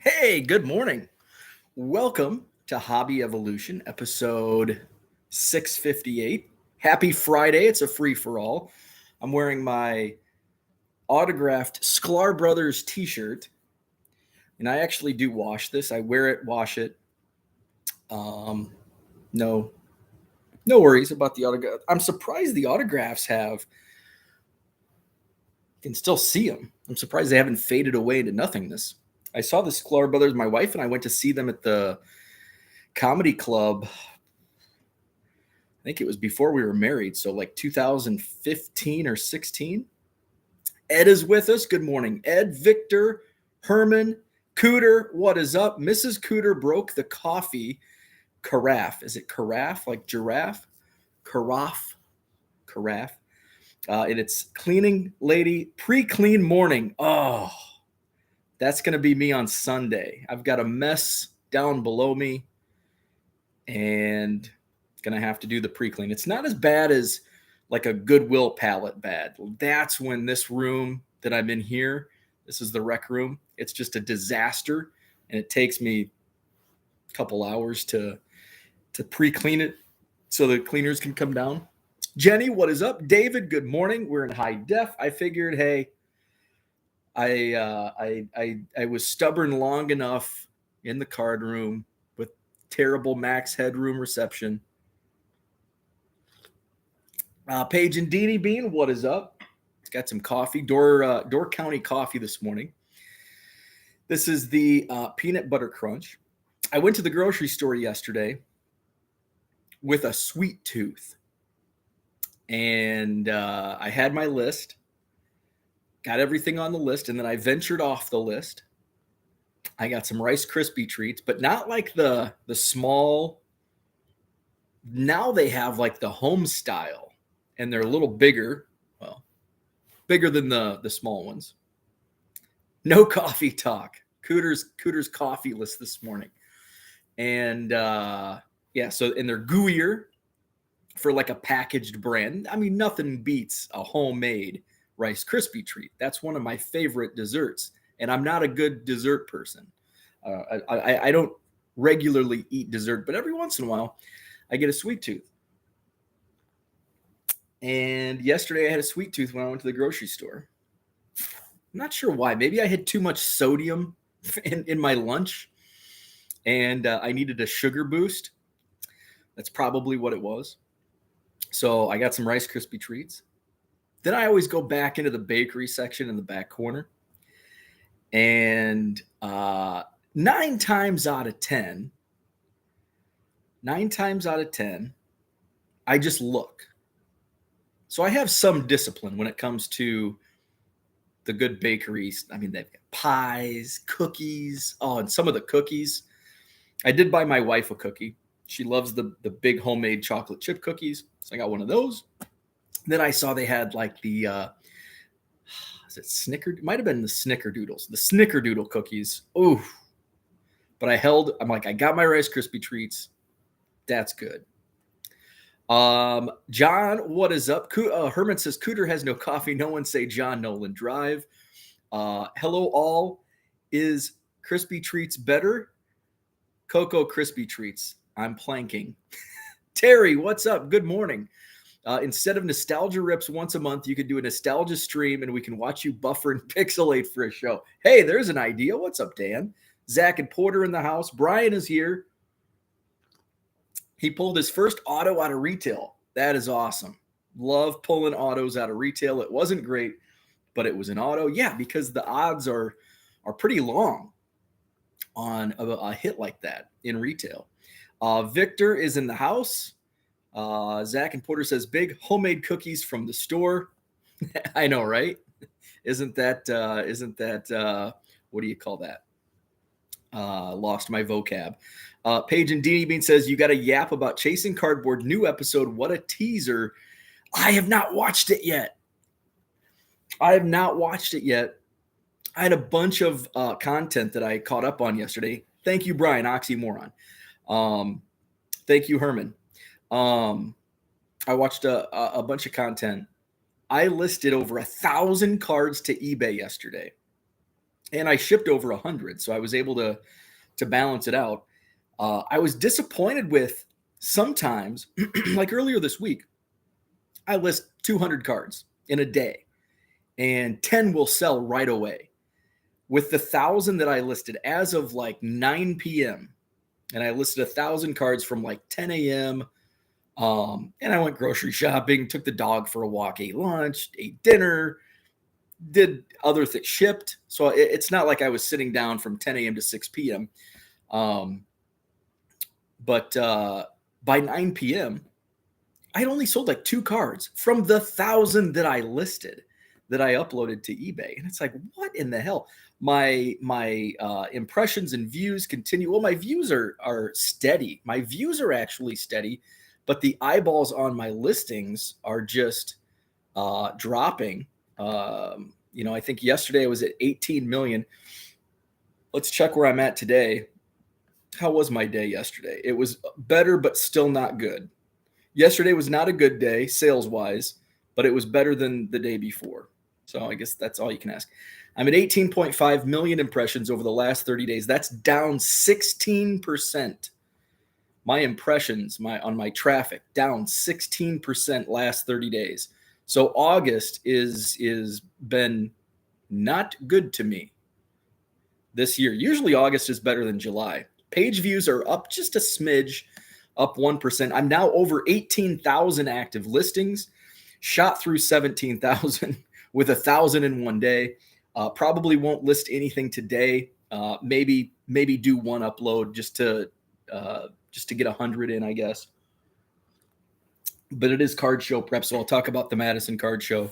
Hey, good morning. Welcome to Hobby Evolution, episode 658. Happy Friday. It's a free for all. I'm wearing my autographed Sklar Brothers t shirt, and I actually do wash this. I wear it, wash it. Um, no, no worries about the autograph. I'm surprised the autographs have, you can still see them. I'm surprised they haven't faded away into nothingness. I saw the Sklar Brothers, my wife and I went to see them at the comedy club. I think it was before we were married, so like 2015 or 16. Ed is with us. Good morning, Ed, Victor, Herman, Cooter. What is up? Mrs. Cooter broke the coffee carafe. Is it carafe like giraffe? Carafe, carafe. And it's cleaning lady pre-clean morning. Oh, that's going to be me on Sunday. I've got a mess down below me, and going to have to do the pre-clean. It's not as bad as like a Goodwill pallet bad. That's when this room that I'm in here, this is the rec room. It's just a disaster, and it takes me a couple hours to pre-clean it so the cleaners can come down. Jenny, what is up? David, good morning. We're in high def. I figured, hey, I was stubborn long enough in the card room with terrible max headroom reception. Paige and Deanie Bean, what is up? It's got some coffee, Door County coffee this morning. This is the peanut butter crunch. I went to the grocery store yesterday with a sweet tooth, and I had my list, got everything on the list, and then I ventured off the list. I got some Rice Krispie treats, but not like the small. Now they have like the home style. And they're a little bigger, well, bigger than the small ones. No coffee talk. Cooter's coffee list this morning. And and they're gooier for like a packaged brand. I mean, nothing beats a homemade Rice Krispie treat. That's one of my favorite desserts. And I'm not a good dessert person. I don't regularly eat dessert, but every once in a while, I get a sweet tooth. And yesterday I had a sweet tooth when I went to the grocery store. I'm not sure why. Maybe I had too much sodium in my lunch, and I needed a sugar boost. That's probably what it was. So I got some Rice Krispie treats. Then I always go back into the bakery section in the back corner. And 9 times out of 10, I just look. So I have some discipline when it comes to the good bakeries. I mean, they've got pies, cookies. Oh, and some of the cookies. I did buy my wife a cookie. She loves the big homemade chocolate chip cookies. So I got one of those. Then I saw they had like the, is it Snicker? It might have been the Snickerdoodles. The Snickerdoodle cookies. Ooh. But I'm like, I got my Rice Krispie treats. That's good. John, what is up? Herman says Cooter has no coffee. No one say John Nolen Drive. Hello all. Is Krispie Treats better? Cocoa Krispie Treats. I'm planking. Terry, what's up? Good morning. Instead of nostalgia rips once a month, you could do a nostalgia stream and we can watch you buffer and pixelate for a show. Hey, there's an idea. What's up, Dan? Zach and Porter in the house. Brian is here. He pulled his first auto out of retail. That is awesome. Love pulling autos out of retail. It wasn't great, but it was an auto. Yeah, because the odds are pretty long on a hit like that in retail. Victor is in the house. Zach and Porter says big homemade cookies from the store. I know, right? Isn't that what do you call that? Lost my vocab. Paige and Deanie Bean says, you got a yap about Chasing Cardboard new episode. What a teaser. I have not watched it yet. I had a bunch of content that I caught up on yesterday. Thank you, Brian, oxymoron. Thank you, Herman. I watched a bunch of content. I listed over 1,000 cards to eBay yesterday. and I shipped over 100, so I was able to balance it out. I was disappointed with sometimes, like earlier this week, I list 200 cards in a day, and 10 will sell right away. With the 1,000 that I listed as of like 9 p.m., and I listed 1,000 cards from like 10 a.m., and I went grocery shopping, took the dog for a walk, ate lunch, ate dinner, did other things, shipped. So it's not like I was sitting down from 10 a.m. to 6 p.m. But by 9 p.m., I had only sold like 2 cards from the 1,000 that I listed, that I uploaded to eBay. And it's like, what in the hell? My impressions and views continue. Well, my views are steady. My views are actually steady, but the eyeballs on my listings are just dropping. I think yesterday I was at 18 million. Let's check where I'm at today. How was my day yesterday? It was better, but still not good. Yesterday was not a good day sales-wise, but it was better than the day before. So I guess that's all you can ask. I'm at 18.5 million impressions over the last 30 days. That's down 16%. My impressions, on my traffic, down 16% last 30 days. So August is been not good to me this year. Usually August is better than July. Page views are up just a smidge, up 1%. I'm now over 18,000 active listings, shot through 17,000 with 1,000 in one day. Probably won't list anything today. Maybe do one upload just to get 100 in, I guess. But it is card show prep, so I'll talk about the Madison Card Show.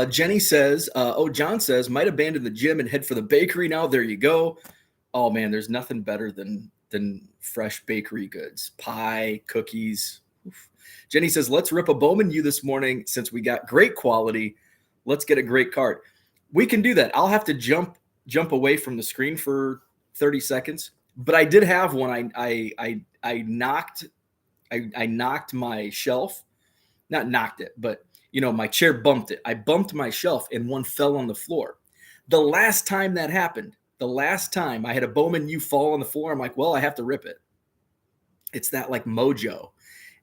Jenny says, John says, might abandon the gym and head for the bakery now. There you go. Oh man, there's nothing better than fresh bakery goods, pie, cookies. Oof. Jenny says, let's rip a Bowman U this morning since we got great quality. Let's get a great card. We can do that. I'll have to jump away from the screen for 30 seconds. But I did have one. I knocked my shelf, not knocked it, but my chair bumped it. I bumped my shelf and one fell on the floor. The last time that happened, I had a Bowman U fall on the floor, I'm like, well, I have to rip it. It's that like mojo.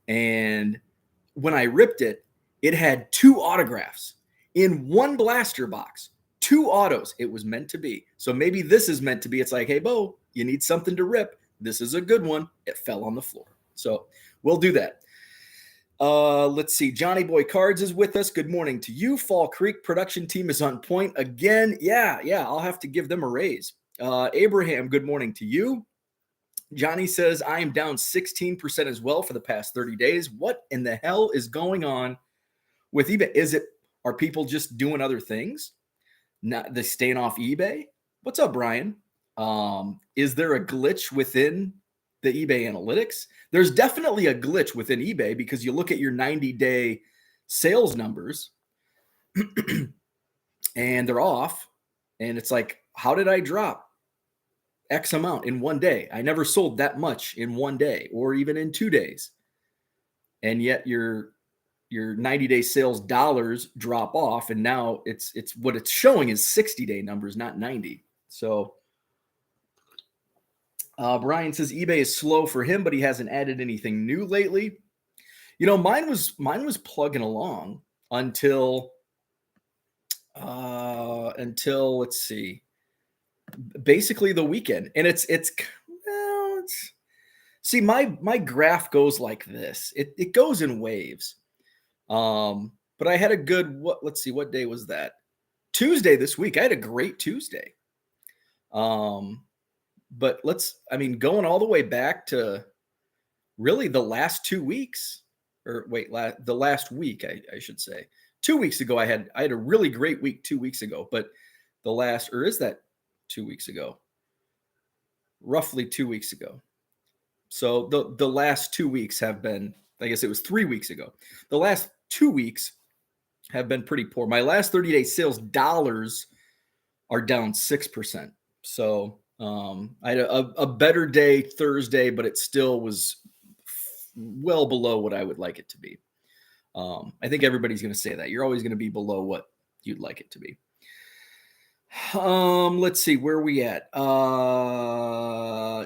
And when I ripped it, it had 2 autographs in one blaster box, 2 autos. It was meant to be. So maybe this is meant to be. It's like, hey, Bo, you need something to rip. This is a good one. It fell on the floor. So we'll do that. Let's see. Johnny Boy Cards is with us. Good morning to you. Fall Creek production team is on point again. Yeah. I'll have to give them a raise. Abraham, good morning to you. Johnny says, I am down 16% as well for the past 30 days. What in the hell is going on with eBay? Are people just doing other things? Not they staying off eBay? What's up, Brian? Is there a glitch within the eBay analytics? There's definitely a glitch within eBay because you look at your 90-day sales numbers and they're off. And it's like, how did I drop X amount in one day? I never sold that much in one day or even in 2 days. And yet your 90-day sales dollars drop off. And now it's what it's showing is 60-day numbers, not 90. So Brian says eBay is slow for him, but he hasn't added anything new lately. Mine was plugging along until let's see, basically the weekend. And see, my graph goes like this. It goes in waves. But I had a good, let's see, what day was that? Tuesday this week. I had a great Tuesday. But going all the way back to really the last 2 weeks, or wait, the last week, I should say. 2 weeks ago, I had a really great week 2 weeks ago, but is that 2 weeks ago? Roughly 2 weeks ago. So the last 2 weeks have been, I guess it was 3 weeks ago. The last 2 weeks have been pretty poor. My last 30-day sales dollars are down 6%. So I had a better day Thursday, but it still was well below what I would like it to be. I think everybody's going to say that. You're always going to be below what you'd like it to be. Let's see, where are we at?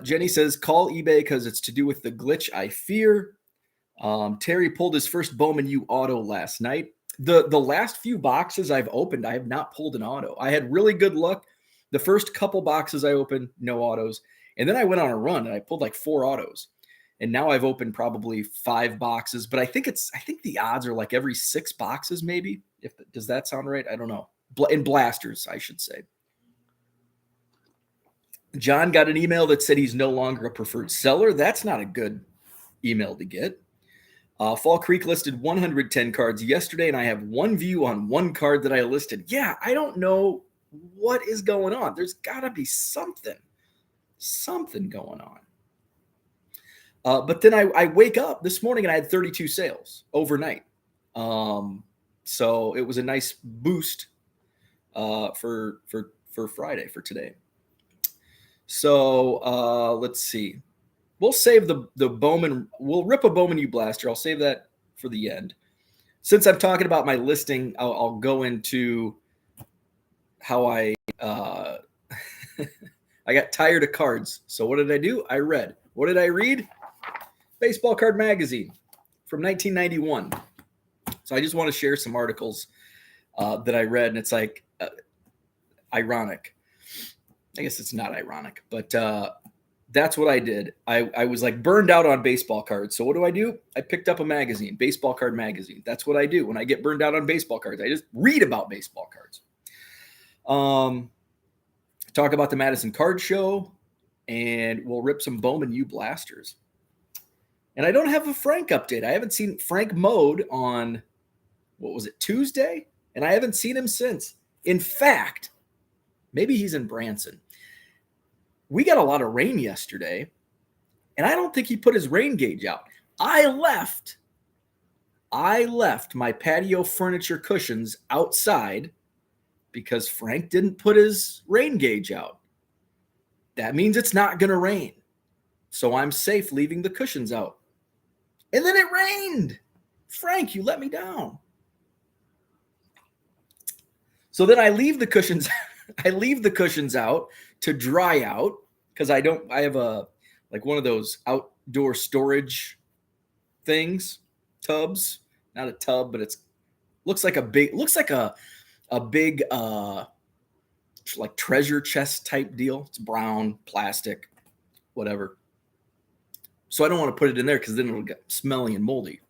Jenny says, call eBay because it's to do with the glitch I fear. Terry pulled his first Bowman U auto last night. The last few boxes I've opened, I have not pulled an auto. I had really good luck. The first couple boxes I opened, no autos. And then I went on a run and I pulled like 4 autos. And now I've opened probably 5 boxes, but I think the odds are like every 6 boxes, maybe. Does that sound right? I don't know. In blasters, I should say. John got an email that said he's no longer a preferred seller. That's not a good email to get. Fall Creek listed 110 cards yesterday, and I have one view on one card that I listed. Yeah, I don't know what is going on. There's got to be something going on. But then I wake up this morning and I had 32 sales overnight. So it was a nice boost for Friday, for today. So let's see. We'll save the Bowman. We'll rip a Bowman U blaster. I'll save that for the end. Since I'm talking about my listing, I'll go into how I I got tired of cards. So what did I do? I read. What did I read? Baseball Card Magazine from 1991. So I just want to share some articles that I read, and it's like ironic. I guess it's not ironic, but that's what I did. I was like burned out on baseball cards. So what do? I picked up a magazine, Baseball Card Magazine. That's what I do when I get burned out on baseball cards. I just read about baseball cards. Talk about the Madison Card Show, and we'll rip some Bowman U blasters. And I don't have a Frank update. I haven't seen Frank Mode on, what was it, Tuesday? And I haven't seen him since. In fact, maybe he's in Branson. We got a lot of rain yesterday, and I don't think he put his rain gauge out. I left my patio furniture cushions outside because Frank didn't put his rain gauge out. That means it's not going to rain. So I'm safe leaving the cushions out. And then it rained. Frank, you let me down. So then I leave the cushions out to dry out because I have one of those outdoor storage things, tubs, not a tub, but looks like a big like treasure chest type deal. It's brown, plastic, whatever. So I don't want to put it in there because then it'll get smelly and moldy.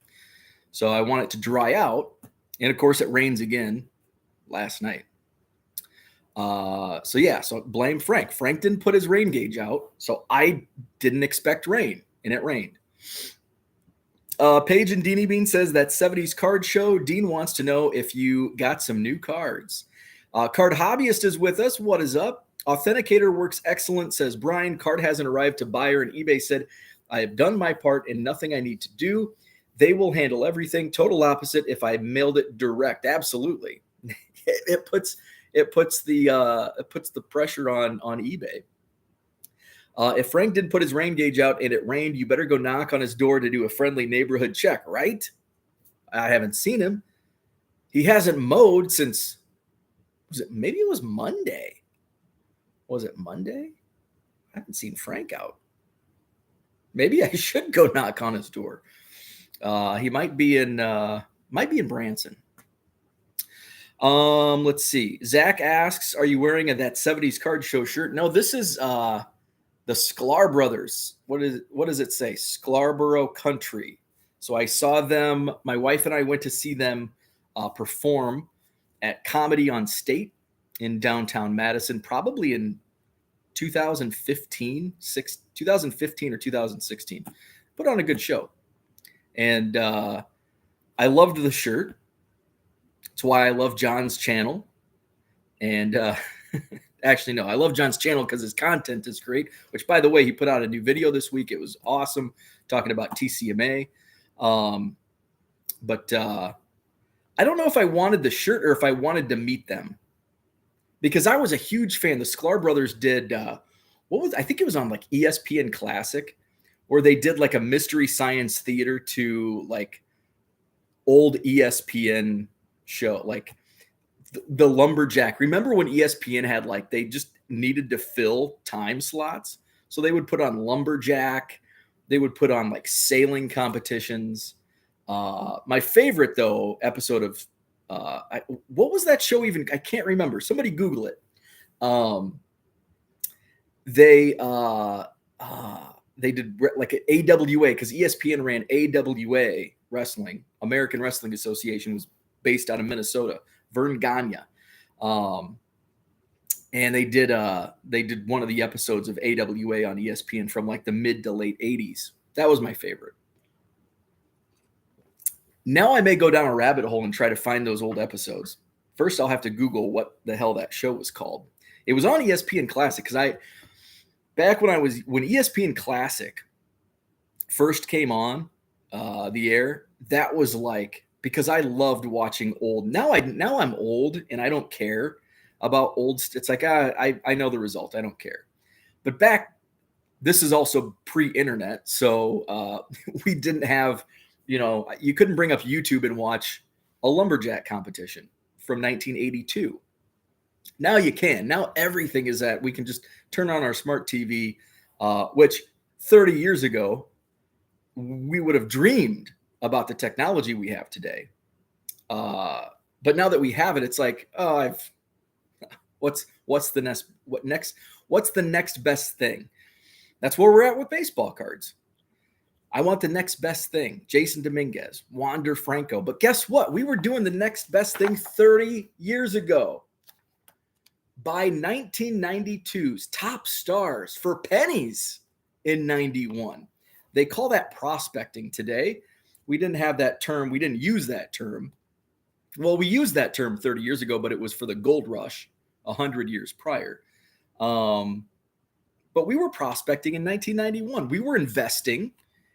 So I want it to dry out. And of course it rains again last night. So blame Frank. Frank didn't put his rain gauge out. So I didn't expect rain, and it rained. Paige and Deanie Bean says that 70s card show. Dean wants to know if you got some new cards. Card Hobbyist is with us. What is up? Authenticator works excellent, says Brian. Card hasn't arrived to buyer, and eBay said, I have done my part and nothing I need to do. They will handle everything. Total opposite if I mailed it direct. Absolutely. It puts the pressure on eBay. If Frank didn't put his rain gauge out and it rained, you better go knock on his door to do a friendly neighborhood check, right? I haven't seen him. He hasn't mowed since, maybe it was Monday. Was it Monday? I haven't seen Frank out. Maybe I should go knock on his door. He might be in Branson. Let's see. Zach asks, are you wearing that 70s card show shirt? No, this is the Sklar Brothers. What does it say? Scarborough Country. So I saw them. My wife and I went to see them perform at Comedy on State in downtown Madison, probably in 2015 or 2016. Put on a good show. And I loved the shirt. It's why I love John's channel. And actually, no, I love John's channel because his content is great, which, by the way, he put out a new video this week. It was awesome, talking about TCMA. But I don't know if I wanted the shirt or if I wanted to meet them, because I was a huge fan. The Sklar Brothers did, I think it was on like ESPN Classic, where they did like a Mystery Science Theater to like old ESPN show, like the lumberjack. Remember when ESPN had like, they just needed to fill time slots? So they would put on lumberjack. They would put on like sailing competitions. My favorite though episode of what was that show even? I can't remember. Somebody Google it. They did like an AWA because ESPN ran AWA wrestling. American Wrestling Association was based out of Minnesota, Vern Gagne. And they did one of the episodes of AWA on ESPN from like the mid to late 80s. That was my favorite. Now I may go down a rabbit hole and try to find those old episodes. First, I'll have to Google what the hell that show was called. It was on ESPN Classic because when ESPN Classic first came on the air, that was like, because I loved watching old. Now I'm old and I don't care about old. It's like I know the result. I don't care. But this is also pre-internet, so we didn't have. You couldn't bring up YouTube and watch a lumberjack competition from 1982. Now you can. Now everything is we can just turn on our smart TV, which 30 years ago, we would have dreamed about the technology we have today. But now that we have it, it's like, what's the next best thing? That's where we're at with baseball cards. I want the next best thing. Jason Dominguez, Wander Franco. But guess what? We were doing the next best thing 30 years ago. By 1992's top stars for pennies in 91. They call that prospecting today. We didn't have that term. We didn't use that term. Well, we used that term 30 years ago, but it was for the gold rush 100 years prior. But we were prospecting in 1991. We were investing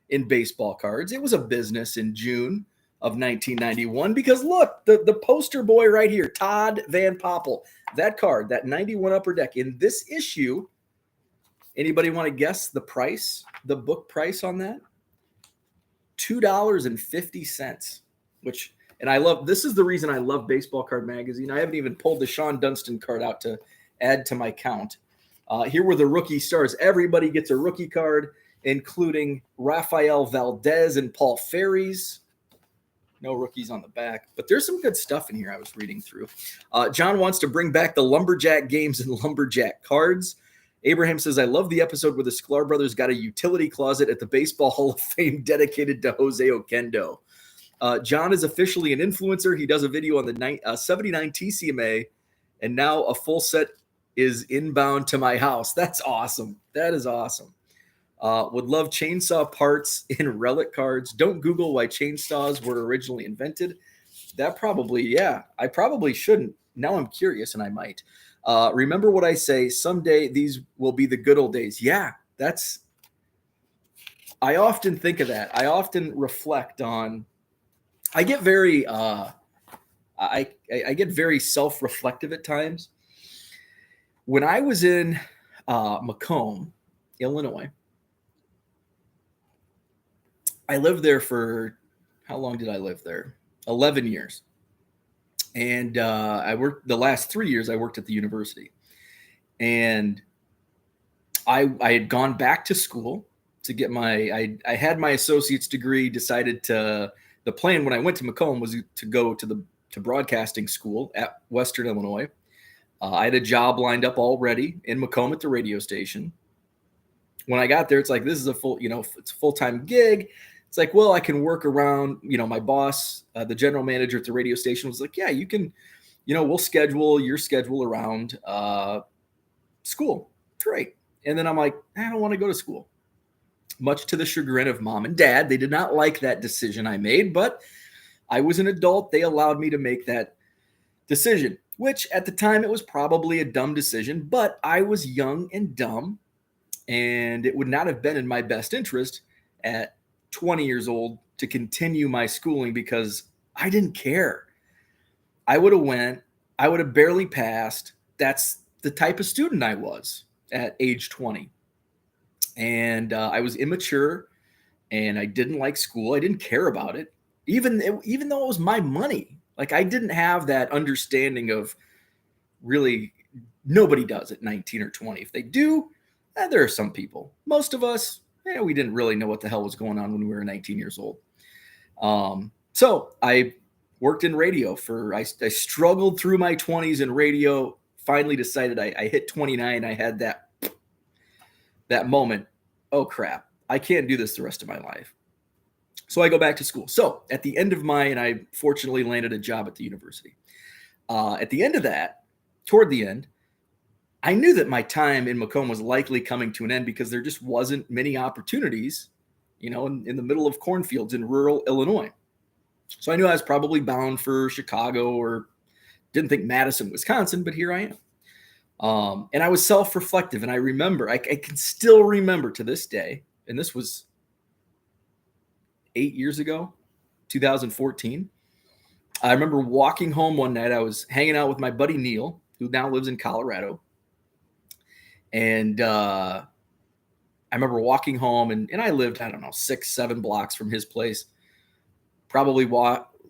in baseball cards. It was a business in June of 1991 because look, the poster boy right here, Todd Van Poppel, that card, that 91 Upper Deck in this issue. Anybody want to guess the price, the book price on that? $2.50, this is the reason I love Baseball Card Magazine. I haven't even pulled the Sean Dunston card out to add to my count. Here were the rookie stars. Everybody gets a rookie card, including Rafael Valdez and Paul Ferries. No rookies on the back, but there's some good stuff in here I was reading through. John wants to bring back the Lumberjack games and Lumberjack cards. Abraham says, I love the episode where the Sklar brothers got a utility closet at the Baseball Hall of Fame dedicated to Jose Oquendo. John is officially an influencer. He does a video on the 79 TCMA, and now a full set is inbound to my house. That's awesome. That is awesome. Would love chainsaw parts in relic cards. Don't Google why chainsaws were originally invented. That probably, I probably shouldn't. Now I'm curious and I might. Remember what I say, someday these will be the good old days. Yeah, I often think of that. I often reflect on, I get very, I get very self-reflective at times. When I was in Macomb, Illinois, I lived there for, how long did I live there? 11 years. And I worked, the last 3 years I worked at the university. And I had gone back to school to get I had my associate's degree, decided the plan when I went to Macomb was to go to broadcasting school at Western Illinois. I had a job lined up already in Macomb at the radio station. When I got there, it's like, this is it's a full-time gig. It's like, well, I can work around, my boss, the general manager at the radio station was like, yeah, you can, we'll schedule your schedule around school. Great. And then I'm like, I don't want to go to school. Much to the chagrin of mom and dad. They did not like that decision I made, but I was an adult. They allowed me to make that decision, which at the time it was probably a dumb decision, but I was young and dumb, and it would not have been in my best interest at 20 years old to continue my schooling because I didn't care. I would have barely passed. That's the type of student I was at age 20. And I was immature and I didn't like school. I didn't care about it. Even though it was my money, Like, I didn't have that understanding of really, nobody does at 19 or 20. If they do, there are some people. Most of us, we didn't really know what the hell was going on when we were 19 years old. So I worked in radio I struggled through my 20s in radio, finally decided I hit 29. I had that moment. Oh crap, I can't do this the rest of my life. So I go back to school. So at the end of and I fortunately landed a job at the university. At the end of that, toward the end, I knew that my time in Macomb was likely coming to an end because there just wasn't many opportunities, in the middle of cornfields in rural Illinois. So I knew I was probably bound for Chicago, or didn't think Madison, Wisconsin, but here I am. And I was self-reflective. And I remember, I can still remember to this day, and this was 8 years ago, 2014. I remember walking home one night. I was hanging out with my buddy Neil, who now lives in Colorado. And I remember walking home, and I lived, 6-7 blocks from his place. Probably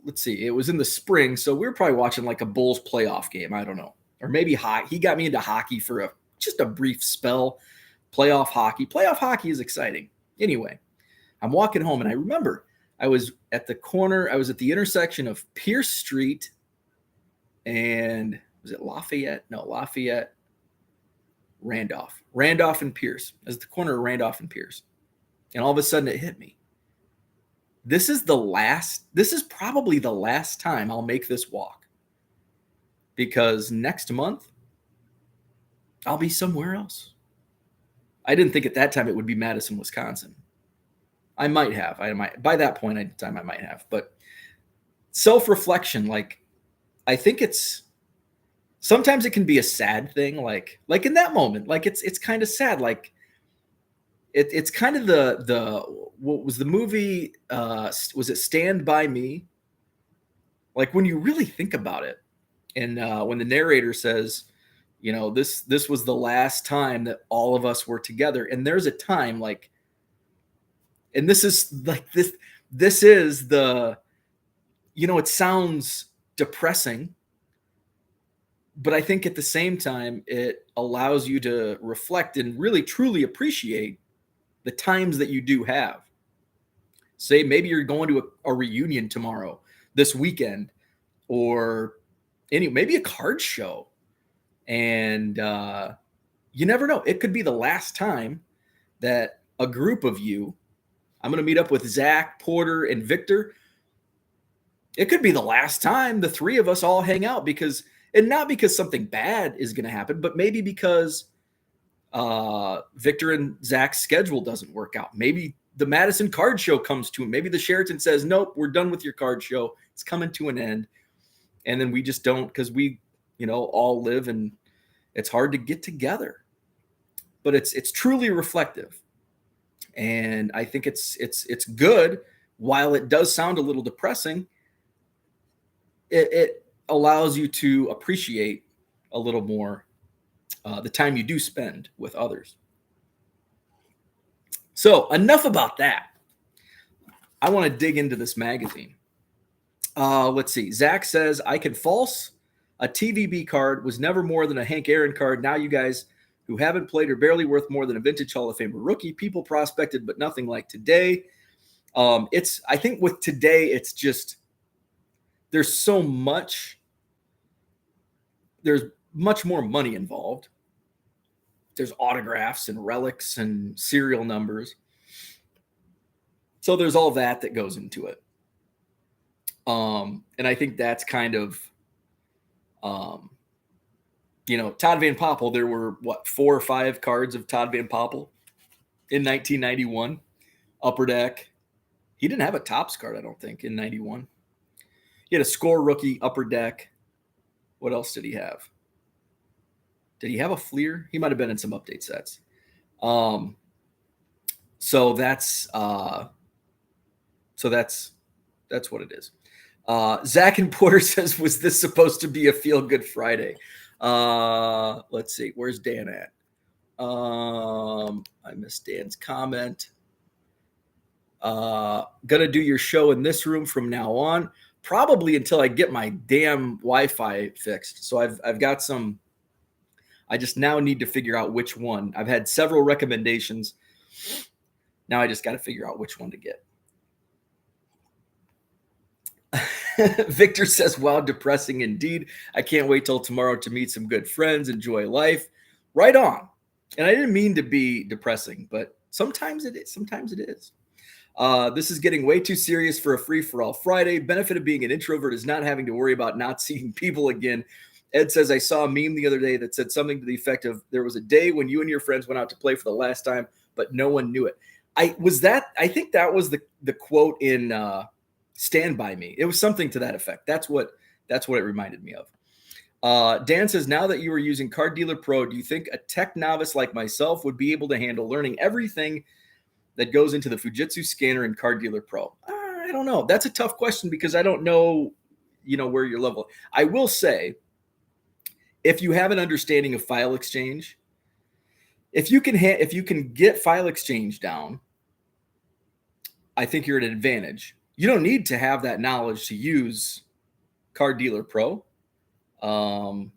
let's see, it was in the spring, so we were probably watching like a Bulls playoff game. I don't know. Or maybe he got me into hockey for just a brief spell. Playoff hockey is exciting. Anyway, I'm walking home, and I remember I was at the intersection of Pierce Street and, was it Lafayette? No, Lafayette, Randolph and Pierce. I was at the corner of Randolph and Pierce. And all of a sudden it hit me. This is probably the last time I'll make this walk, because next month I'll be somewhere else. I didn't think at that time it would be Madison, Wisconsin. I might have. By that point in time, I might have. But self-reflection, I think sometimes it can be a sad thing. Like in that moment, it's kind of sad. It's kind of what was the movie? Was it Stand By Me? Like, when you really think about it, and when the narrator says, this was the last time that all of us were together, and there's a time and this is this is the, it sounds depressing, but I think at the same time it allows you to reflect and really truly appreciate the times that you do have. Say maybe you're going to a reunion tomorrow, this weekend, or maybe a card show, and you never know. It could be the last time that a group of you, I'm going to meet up with Zach, Porter, and Victor. It could be the last time the three of us all hang out, and not because something bad is going to happen, but maybe because Victor and Zach's schedule doesn't work out. Maybe the Madison Card Show comes to him. Maybe the Sheraton says, nope, we're done with your card show. It's coming to an end. And then we just don't, because we, all live, and it's hard to get together. But it's truly reflective. And I think it's good. While it does sound a little depressing, it allows you to appreciate a little more the time you do spend with others. So enough about that. I want to dig into this magazine. Let's see. Zach says, I can false. A TVB card was never more than a Hank Aaron card. Now you guys who haven't played are barely worth more than a vintage Hall of Famer rookie. People prospected, but nothing like today. I think with today, it's just, there's much more money involved. There's autographs and relics and serial numbers. So there's all that goes into it. And I think that's kind of, Todd Van Poppel, there were 4 or 5 cards of Todd Van Poppel in 1991. Upper Deck. He didn't have a Topps card, I don't think, in 91. He had a Score rookie, Upper Deck. What else did he have? Did he have a Fleer? He might have been in some update sets. So that's what it is. Zach and Porter says, was this supposed to be a feel-good Friday? Let's see. Where's Dan at? I missed Dan's comment. Gonna do your show in this room from now on. probably until I get my damn Wi-Fi fixed. So I've got some. I just now need to figure out which one. I've had several recommendations. Now I just got to figure out which one to get. Victor says, wow, depressing indeed. I can't wait till tomorrow to meet some good friends, enjoy life. Right on. And I didn't mean to be depressing, but sometimes it is. Sometimes it is. This is getting way too serious for a free-for-all Friday. Benefit of being an introvert is not having to worry about not seeing people again. Ed says, I saw a meme the other day that said something to the effect of, there was a day when you and your friends went out to play for the last time, but no one knew it. I think that was the quote in Stand By Me. It was something to that effect. That's what it reminded me of. Dan says, now that you are using Card Dealer Pro, do you think a tech novice like myself would be able to handle learning everything that goes into the Fujitsu scanner and Card Dealer Pro? I don't know. That's a tough question because I don't know, where your level. I will say, if you have an understanding of file exchange, if you can get file exchange down, I think you're at an advantage. You don't need to have that knowledge to use Card Dealer Pro, but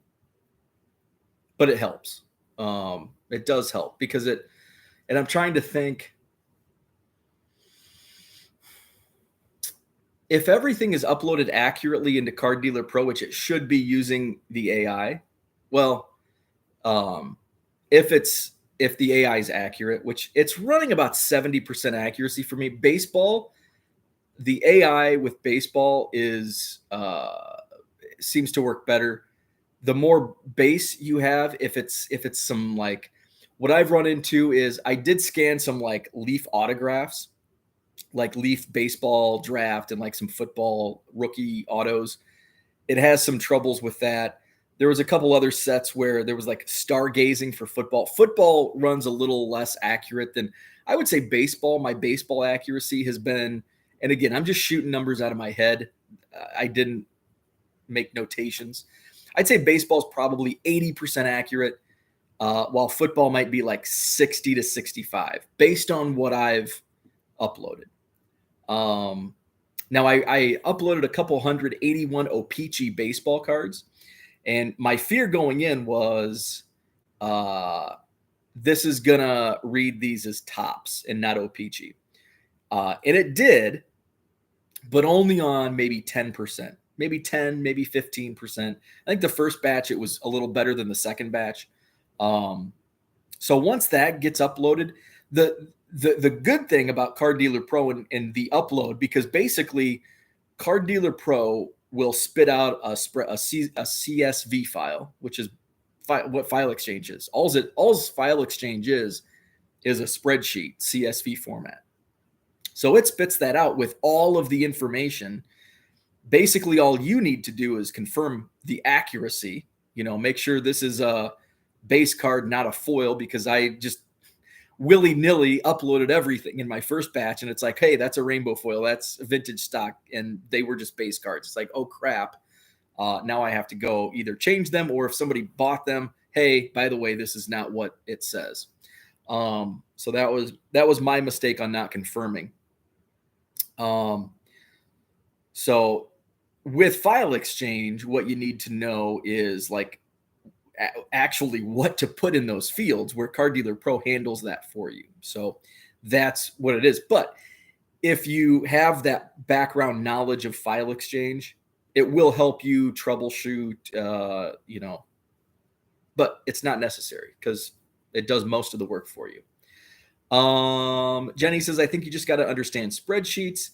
it helps. It does help because and I'm trying to think, if everything is uploaded accurately into Card Dealer Pro, which it should be using the AI, well, if the AI is accurate, which it's running about 70% accuracy for me. Baseball, the AI with baseball seems to work better. The more base you have, if it's some like what I've run into is I did scan some like Leaf autographs, like Leaf baseball draft and like some football rookie autos. It has some troubles with that. There was a couple other sets where there was like stargazing for football. Football runs a little less accurate than I would say baseball. My baseball accuracy has been, and again, I'm just shooting numbers out of my head. I didn't make notations. I'd say baseball is probably 80% accurate, while football might be like 60 to 65 based on what I've uploaded. Now I uploaded a couple 181 O-Pee-Chee baseball cards. And my fear going in was this is going to read these as tops and not O-Pee-Chee. And it did, but only on maybe 10%, maybe 10, maybe 15%. I think the first batch, it was a little better than the second batch. So once that gets uploaded, the good thing about Card Dealer Pro and the upload, because basically Card Dealer Pro will spit out a CSV file, which is what file exchange is. All file exchange is a spreadsheet CSV format. So it spits that out with all of the information. Basically, all you need to do is confirm the accuracy. Make sure this is a base card, not a foil, because I just willy-nilly uploaded everything in my first batch, and it's like, hey, that's a rainbow foil, that's vintage stock, and they were just base cards. It's like, oh crap, now I have to go either change them, or if somebody bought them, hey, by the way, this is not what it says. So that was my mistake on not confirming. So with file exchange, what you need to know is like actually what to put in those fields, where Card Dealer Pro handles that for you. So that's what it is. But if you have that background knowledge of file exchange, it will help you troubleshoot, but it's not necessary because it does most of the work for you. Jenny says, I think you just got to understand spreadsheets.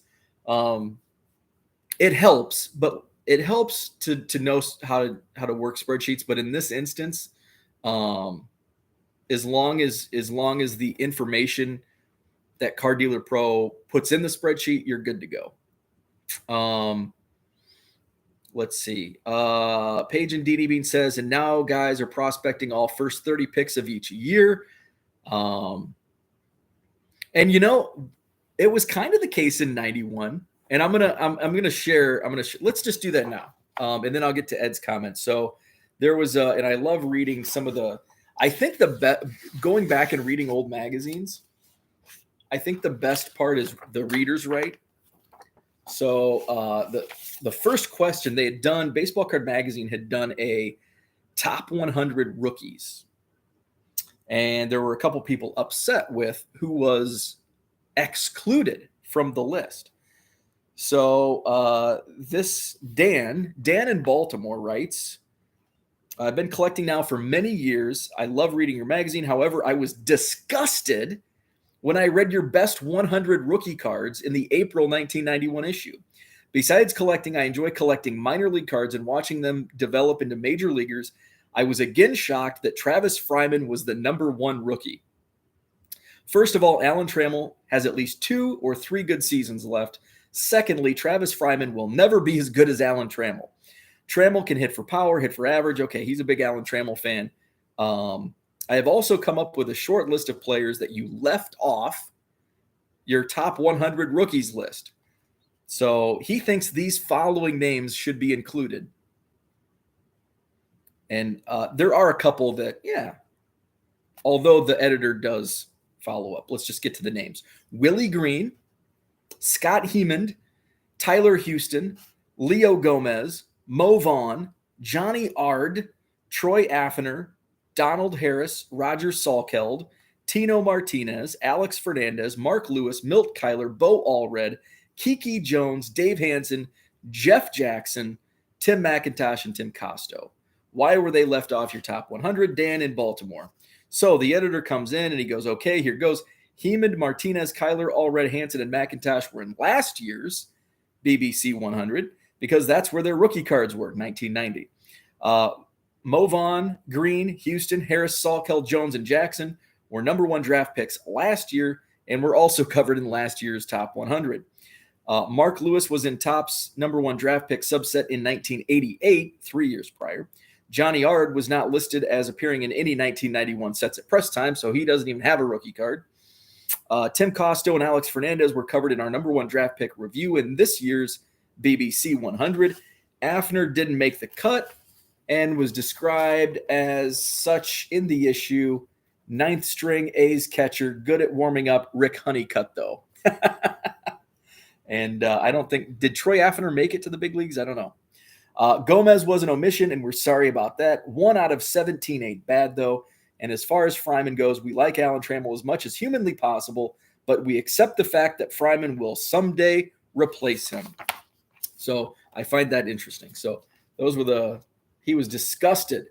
It helps, but it helps to know how to work spreadsheets. But in this instance, as long as the information that Card Dealer Pro puts in the spreadsheet, you're good to go. Let's see. Paige and Dini Bean says, and now guys are prospecting all first 30 picks of each year. And it was kind of the case in 91. And I'm gonna share. Let's just do that now, and then I'll get to Ed's comments. So there was and I love reading some of the. I think going back and reading old magazines. I think the best part is the readers write. So the first question they had done, Baseball Card Magazine had done a top 100 rookies. And there were a couple people upset with who was excluded from the list. So this Dan in Baltimore writes, I've been collecting now for many years. I love reading your magazine. However, I was disgusted when I read your best 100 rookie cards in the April 1991 issue. Besides collecting, I enjoy collecting minor league cards and watching them develop into major leaguers. I was again shocked that Travis Fryman was the number 1 rookie. First of all, Alan Trammell has at least 2 or 3 good seasons left. Secondly, Travis Fryman will never be as good as Alan Trammell. Trammell can hit for power, hit for average. Okay, he's a big Alan Trammell fan. I have also come up with a short list of players that you left off your top 100 rookies list. So he thinks these following names should be included. And there are a couple that, yeah, although the editor does follow up. Let's just get to the names. Willie Green, Scott Hemond, Tyler Houston, Leo Gomez, Mo Vaughn, Johnny Ard, Troy Affiner, Donald Harris, Roger Salkeld, Tino Martinez, Alex Fernandez, Mark Lewis, Milt Kyler, Bo Allred, Kiki Jones, Dave Hansen, Jeff Jackson, Tim McIntosh, and Tim Costo. Why were they left off your top 100? Dan in Baltimore. So the editor comes in and he goes, okay, here goes. Hemond, Martinez, Kyler, Allred, Hansen, and McIntosh were in last year's BBC 100 because that's where their rookie cards were, 1990. Mo Vaughn, Green, Houston, Harris, Salkeld, Jones, and Jackson were number 1 draft picks last year and were also covered in last year's top 100. Mark Lewis was in Topps number 1 draft pick subset in 1988, 3 years prior. Johnny Ard was not listed as appearing in any 1991 sets at press time, so he doesn't even have a rookie card. Tim Costo and Alex Fernandez were covered in our number 1 draft pick review in this year's BBC 100. Affner didn't make the cut and was described as such in the issue. 9th string A's catcher, good at warming up. Rick Honeycutt, though. And I don't think, did Troy Affner make it to the big leagues? I don't know. Gomez was an omission, and we're sorry about that. 1 out of 17 ain't bad, though. And as far as Fryman goes, we like Alan Trammell as much as humanly possible, but we accept the fact that Fryman will someday replace him. So I find that interesting. So those were he was disgusted,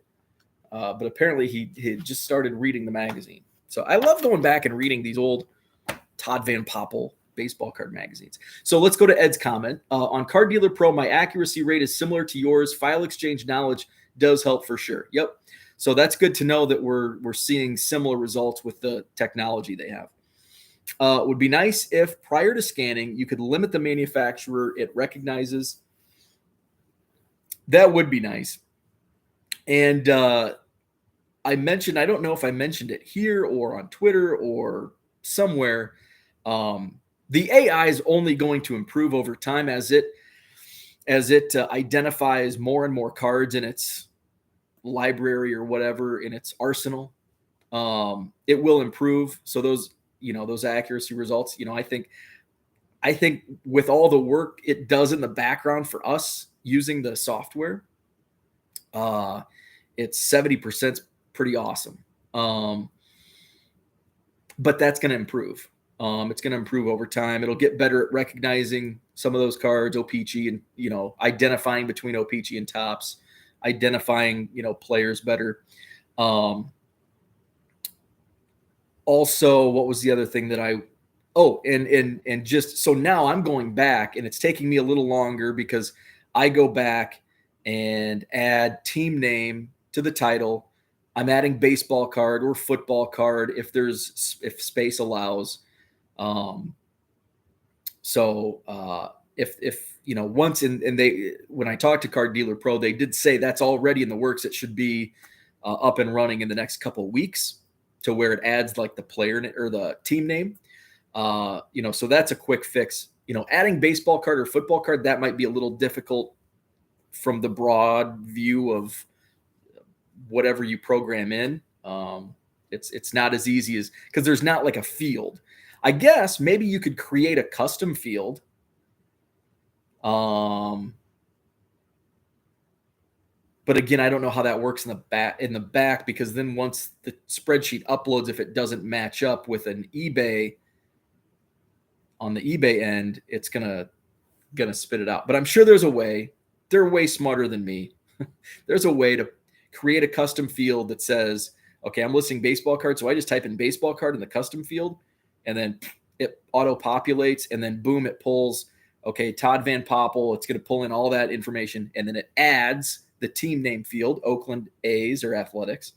but apparently he had just started reading the magazine. So I love going back and reading these old Todd Van Poppel baseball card magazines. So let's go to Ed's comment. On Card Dealer Pro, my accuracy rate is similar to yours. File exchange knowledge does help for sure. Yep. So that's good to know that we're seeing similar results with the technology they have. It would be nice if prior to scanning, you could limit the manufacturer it recognizes. That would be nice. And I mentioned, I don't know if I mentioned it here or on Twitter or somewhere. The AI is only going to improve over time as it identifies more and more cards in its library or whatever, in its arsenal. It will improve. So those accuracy results, I think with all the work it does in the background for us using the software, it's 70% pretty awesome. But that's going to improve. It's going to improve over time. It'll get better at recognizing some of those cards, OPG, and, identifying between OPG and Topps, identifying, players better. Also, what was the other thing that and just so now I'm going back and it's taking me a little longer because I go back and add team name to the title. I'm adding baseball card or football card if space allows. Once when I talked to Card Dealer Pro, they did say that's already in the works. It should be up and running in the next couple of weeks to where it adds like the player or the team name. So that's a quick fix. Adding baseball card or football card, that might be a little difficult from the broad view of whatever you program in. It's not as easy as, because there's not like a field. I guess maybe you could create a custom field But again, I don't know how that works in the back because then once the spreadsheet uploads, if it doesn't match up with an eBay on the eBay end, it's gonna spit it out. But I'm sure there's a way. They're way smarter than me. There's a way to create a custom field that says, okay, I'm listing baseball cards. So I just type in baseball card in the custom field and then it auto populates and then boom, it pulls, okay, Todd Van Poppel. It's going to pull in all that information. And then it adds the team name field, Oakland A's or Athletics,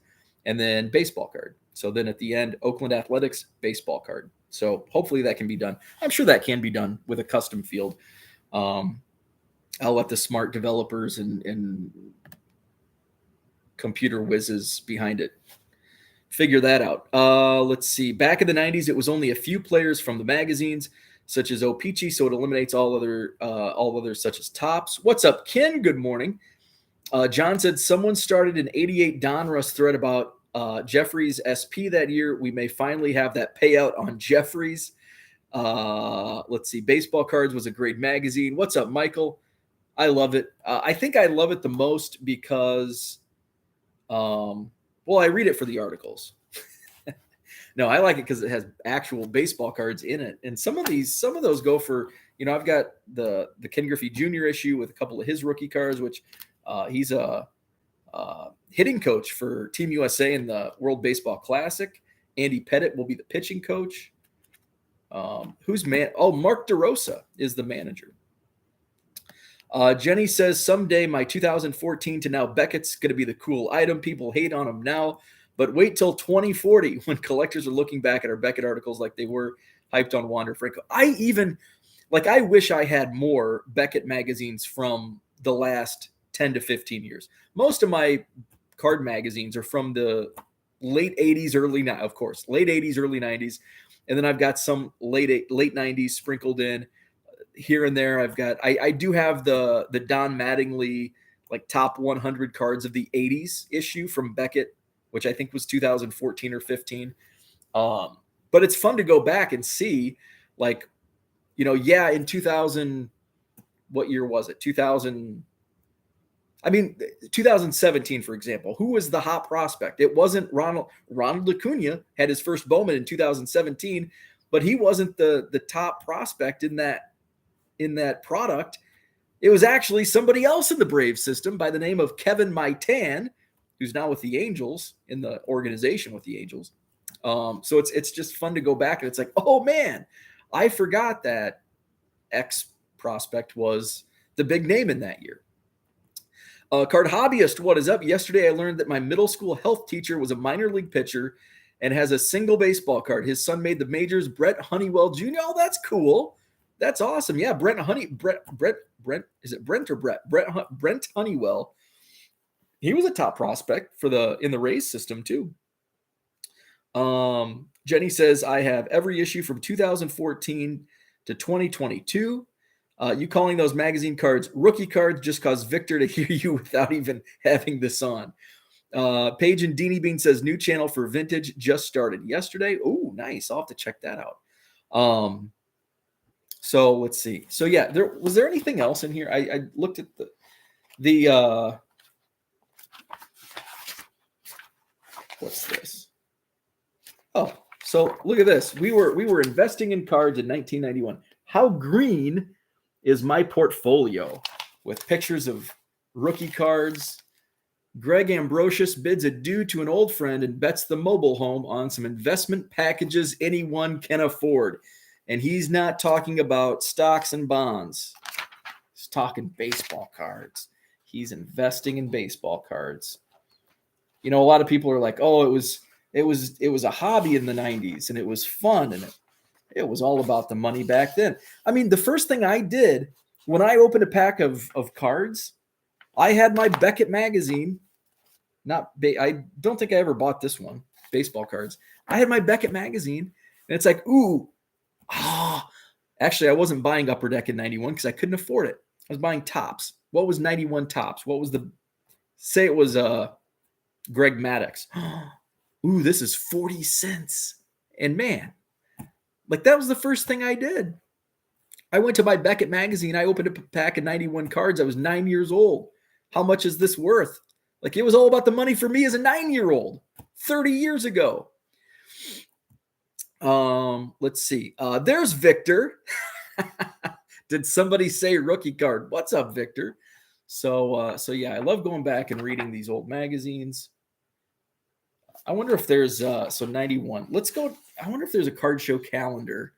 and then baseball card. So then at the end, Oakland Athletics, baseball card. So hopefully that can be done. I'm sure that can be done with a custom field. I'll let the smart developers and computer whizzes behind it figure that out. Let's see. Back in the 90s, it was only a few players from the magazines, such as O-Pee-Chee, so it eliminates all others such as Tops. What's up, Ken? Good morning. John said someone started an 88 Donruss thread about Jeffries SP that year. We may finally have that payout on Jeffries. Let's see. Baseball Cards was a great magazine. What's up, Michael? I love it. I think I love it the most because, I read it for the articles. No, I like it because it has actual baseball cards in it. And some of those go for, I've got the Ken Griffey Jr. issue with a couple of his rookie cards, which he's a hitting coach for Team USA in the World Baseball Classic. Andy Pettit will be the pitching coach. Mark DeRosa is the manager. Jenny says someday my 2014 to now Beckett's going to be the cool item. People hate on him now, but wait till 2040 when collectors are looking back at our Beckett articles like they were hyped on Wander Franco. I wish I had more Beckett magazines from the last 10 to 15 years. Most of my card magazines are from the late 80s, late 80s, early 90s. And then I've got some late 90s sprinkled in here and there. I do have the Don Mattingly like top 100 cards of the 80s issue from Beckett, which I think was 2014 or 15. But it's fun to go back and see, in 2000, what year was it? 2017, for example, who was the hot prospect? It wasn't Ronald Acuna had his first Bowman in 2017, but he wasn't the top prospect in that product. It was actually somebody else in the Braves system by the name of Kevin Maitan, who's now with the Angels, in the organization with the Angels. So it's just fun to go back and it's like, oh man, I forgot that X prospect was the big name in that year. Card Hobbyist, what is up? Yesterday I learned that my middle school health teacher was a minor league pitcher and has a single baseball card. His son made the majors, Brett Honeywell Jr. Oh, that's cool. That's awesome. Yeah, Brent, is it Brent or Brett? Brent Honeywell. He was a top prospect in the Rays system too. Jenny says, I have every issue from 2014 to 2022. You calling those magazine cards rookie cards just caused Victor to hear you without even having this on. Paige and Deanie Bean says, new channel for vintage just started yesterday. Oh, nice. I'll have to check that out. So let's see. So yeah, was there anything else in here? I looked at the what's this? Oh, so look at this. We were investing in cards in 1991. How green is my portfolio with pictures of rookie cards? Greg Ambrosius bids adieu to an old friend and bets the mobile home on some investment packages anyone can afford. And he's not talking about stocks and bonds. He's talking baseball cards. He's investing in baseball cards. A lot of people are like, oh, it was a hobby in the 90s and it was fun and it was all about the money back then. The first thing I did when I opened a pack of cards, I had my Beckett magazine. I don't think I ever bought this one, baseball cards. I had my Beckett magazine and it's like, actually, I wasn't buying Upper Deck in 91 because I couldn't afford it. I was buying Tops. What was 91 Tops? What was say it was Greg Maddux. This is 40 cents. And man, that was the first thing I did. I went to buy Beckett magazine. I opened up a pack of 91 cards. I was 9 years old. How much is this worth? Like, it was all about the money for me as a 9-year-old 30 years ago. Let's see. There's Victor. Did somebody say rookie card? What's up, Victor? So yeah, I love going back and reading these old magazines. I wonder if there's so 91. Let's go. I wonder if there's a card show calendar,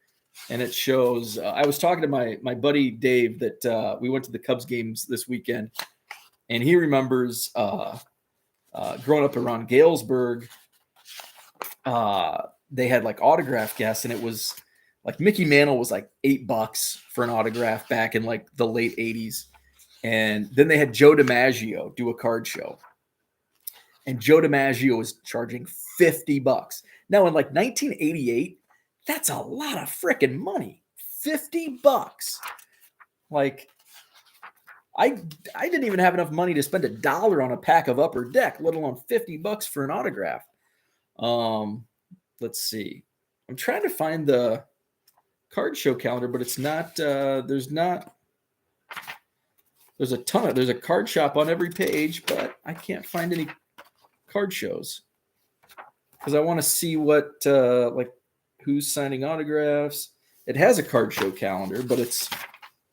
and it shows. I was talking to my buddy Dave that we went to the Cubs games this weekend, and he remembers growing up around Galesburg. They had like autograph guests, and it was like Mickey Mantle was like $8 for an autograph back in like the late 80s. And then they had Joe DiMaggio do a card show. And Joe DiMaggio was charging $50. Now in like 1988, that's a lot of freaking money. $50. Like, I didn't even have enough money to spend $1 on a pack of Upper Deck, let alone $50 for an autograph. Let's see. I'm trying to find the card show calendar, but it's not. There's a ton of. There's a card shop on every page, but I can't find any card shows because I want to see what like who's signing autographs. It has a card show calendar, but it's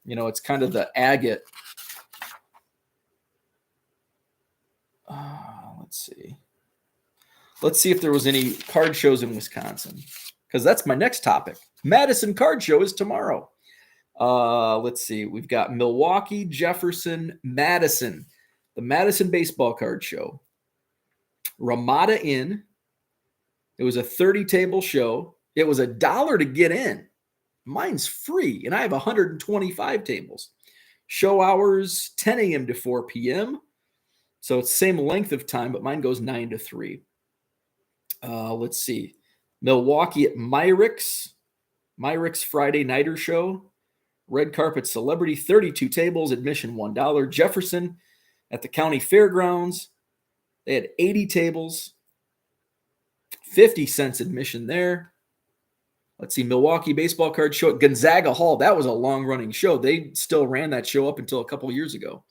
it's kind of the agate. Let's see if there was any card shows in Wisconsin, because that's my next topic. Madison Card Show is tomorrow. Let's see. We've got Milwaukee, Jefferson, Madison, the Madison Baseball Card Show. Ramada Inn. It was a 30-table show. It was $1 to get in. Mine's free, and I have 125 tables. Show hours, 10 a.m. to 4 p.m. So it's the same length of time, but mine goes 9 to 3. Let's see. Milwaukee at Myrick's Friday Nighter Show. Red Carpet Celebrity, 32 tables, admission $1. Jefferson at the County Fairgrounds. They had 80 tables, 50 cents admission there. Let's see. Milwaukee Baseball Card Show at Gonzaga Hall. That was a long-running show. They still ran that show up until a couple years ago.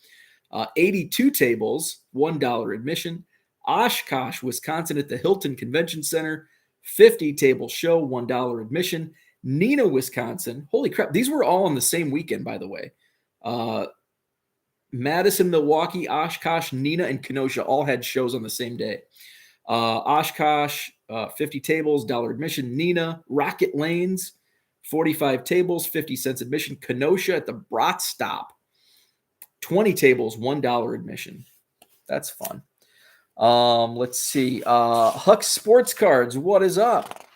82 tables, $1 admission. Oshkosh, Wisconsin at the Hilton Convention Center, 50-table show, $1 admission. Neenah, Wisconsin. Holy crap. These were all on the same weekend, by the way. Madison, Milwaukee, Oshkosh, Neenah, and Kenosha all had shows on the same day. Oshkosh, 50 tables, $1 admission. Neenah, Rocket Lanes, 45 tables, 50 cents admission. Kenosha at the Brat Stop, 20 tables, $1 admission. That's fun. Let's see. Huck Sports Cards, what is up?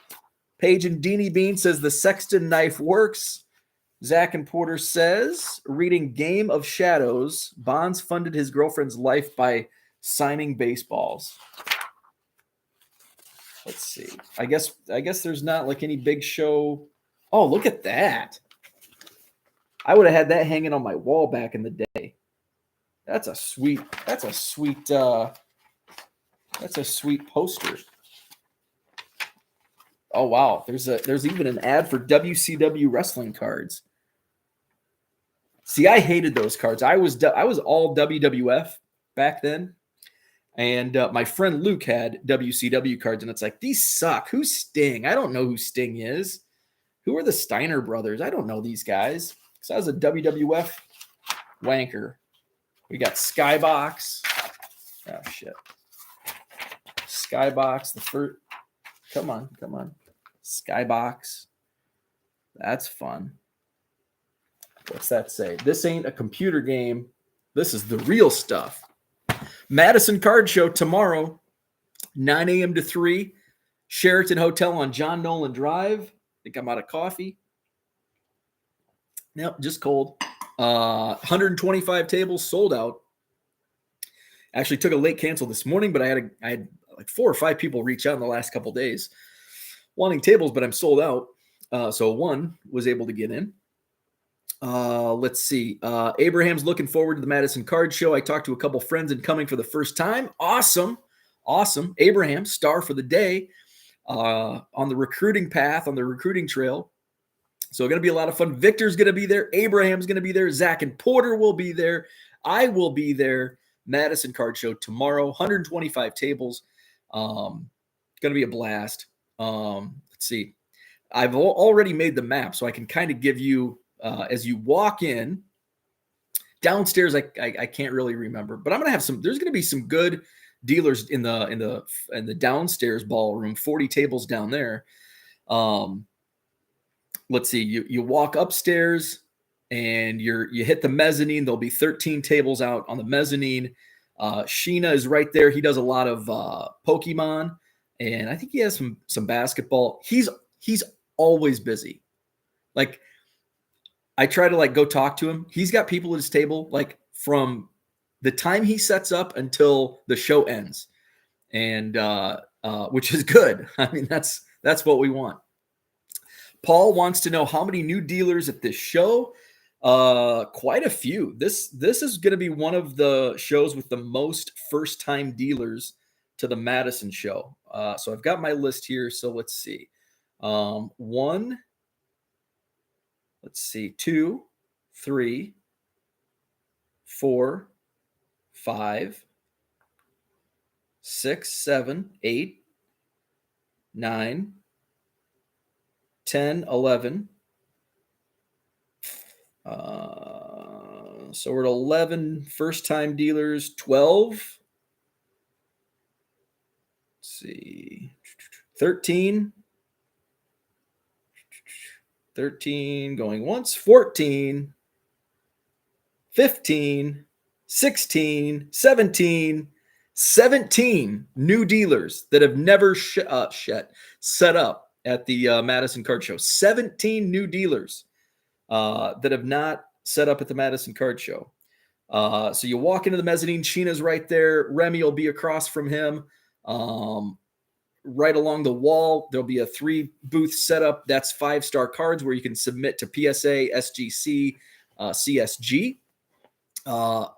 Paige and Deanie Bean says the Sexton knife works. Zach and Porter says, reading Game of Shadows, Bonds funded his girlfriend's life by signing baseballs. Let's see. I guess there's not like any big show. Oh, look at that. I would have had that hanging on my wall back in the day. That's a sweet poster. Oh wow, there's even an ad for WCW wrestling cards. See, I hated those cards. I was all WWF back then, and my friend Luke had WCW cards, and it's like, these suck. Who's Sting? I don't know who Sting is. Who are the Steiner brothers? I don't know these guys. Because I was a WWF wanker. We got Skybox. Oh shit. Skybox, the first. Come on. Skybox. That's fun. What's that say? This ain't a computer game. This is the real stuff. Madison Card Show tomorrow, 9 a.m. to 3. Sheraton Hotel on John Nolen Drive. I think I'm out of coffee. Nope, just cold. 125 tables sold out. Actually took a late cancel this morning, but I had like 4 or 5 people reach out in the last couple of days wanting tables, but I'm sold out. So one was able to get in. Let's see. Abraham's looking forward to the Madison Card Show. I talked to a couple friends and coming for the first time. Awesome. Abraham, star for the day, on the recruiting path, on the recruiting trail. So going to be a lot of fun. Victor's going to be there. Abraham's going to be there. Zach and Porter will be there. I will be there. Madison Card Show tomorrow. 125 tables. Going to be a blast. Let's see. I've already made the map, so I can kind of give you, as you walk in, downstairs, I can't really remember, but I'm going to have there's going to be some good dealers in the downstairs ballroom, 40 tables down there. Let's see, you walk upstairs and you hit the mezzanine. There'll be 13 tables out on the mezzanine. Sheena is right there. He does a lot of Pokemon, and I think he has some basketball. He's always busy. Like, I try to go talk to him. He's got people at his table from the time he sets up until the show ends, and which is good. I mean, that's what we want. Paul wants to know how many new dealers at this show. Quite a few. This is going to be one of the shows with the most first-time dealers to the Madison show. So I've got my list here. So let's see. 1, let's see, 2, 3, 4, 5, 6, 7, 8, 9, 10, 11. So we're at 11 first-time dealers, 12. Let's see, 13. 13 going once, 14, 15, 16, 17 new dealers that have never set up at the Madison Card Show. 17 new dealers that have not set up at the Madison Card Show. So you walk into the mezzanine. Sheena's right there. Remy will be across from him. Right along the wall, there'll be a 3-booth setup. That's 5-star cards where you can submit to PSA, SGC, CSG.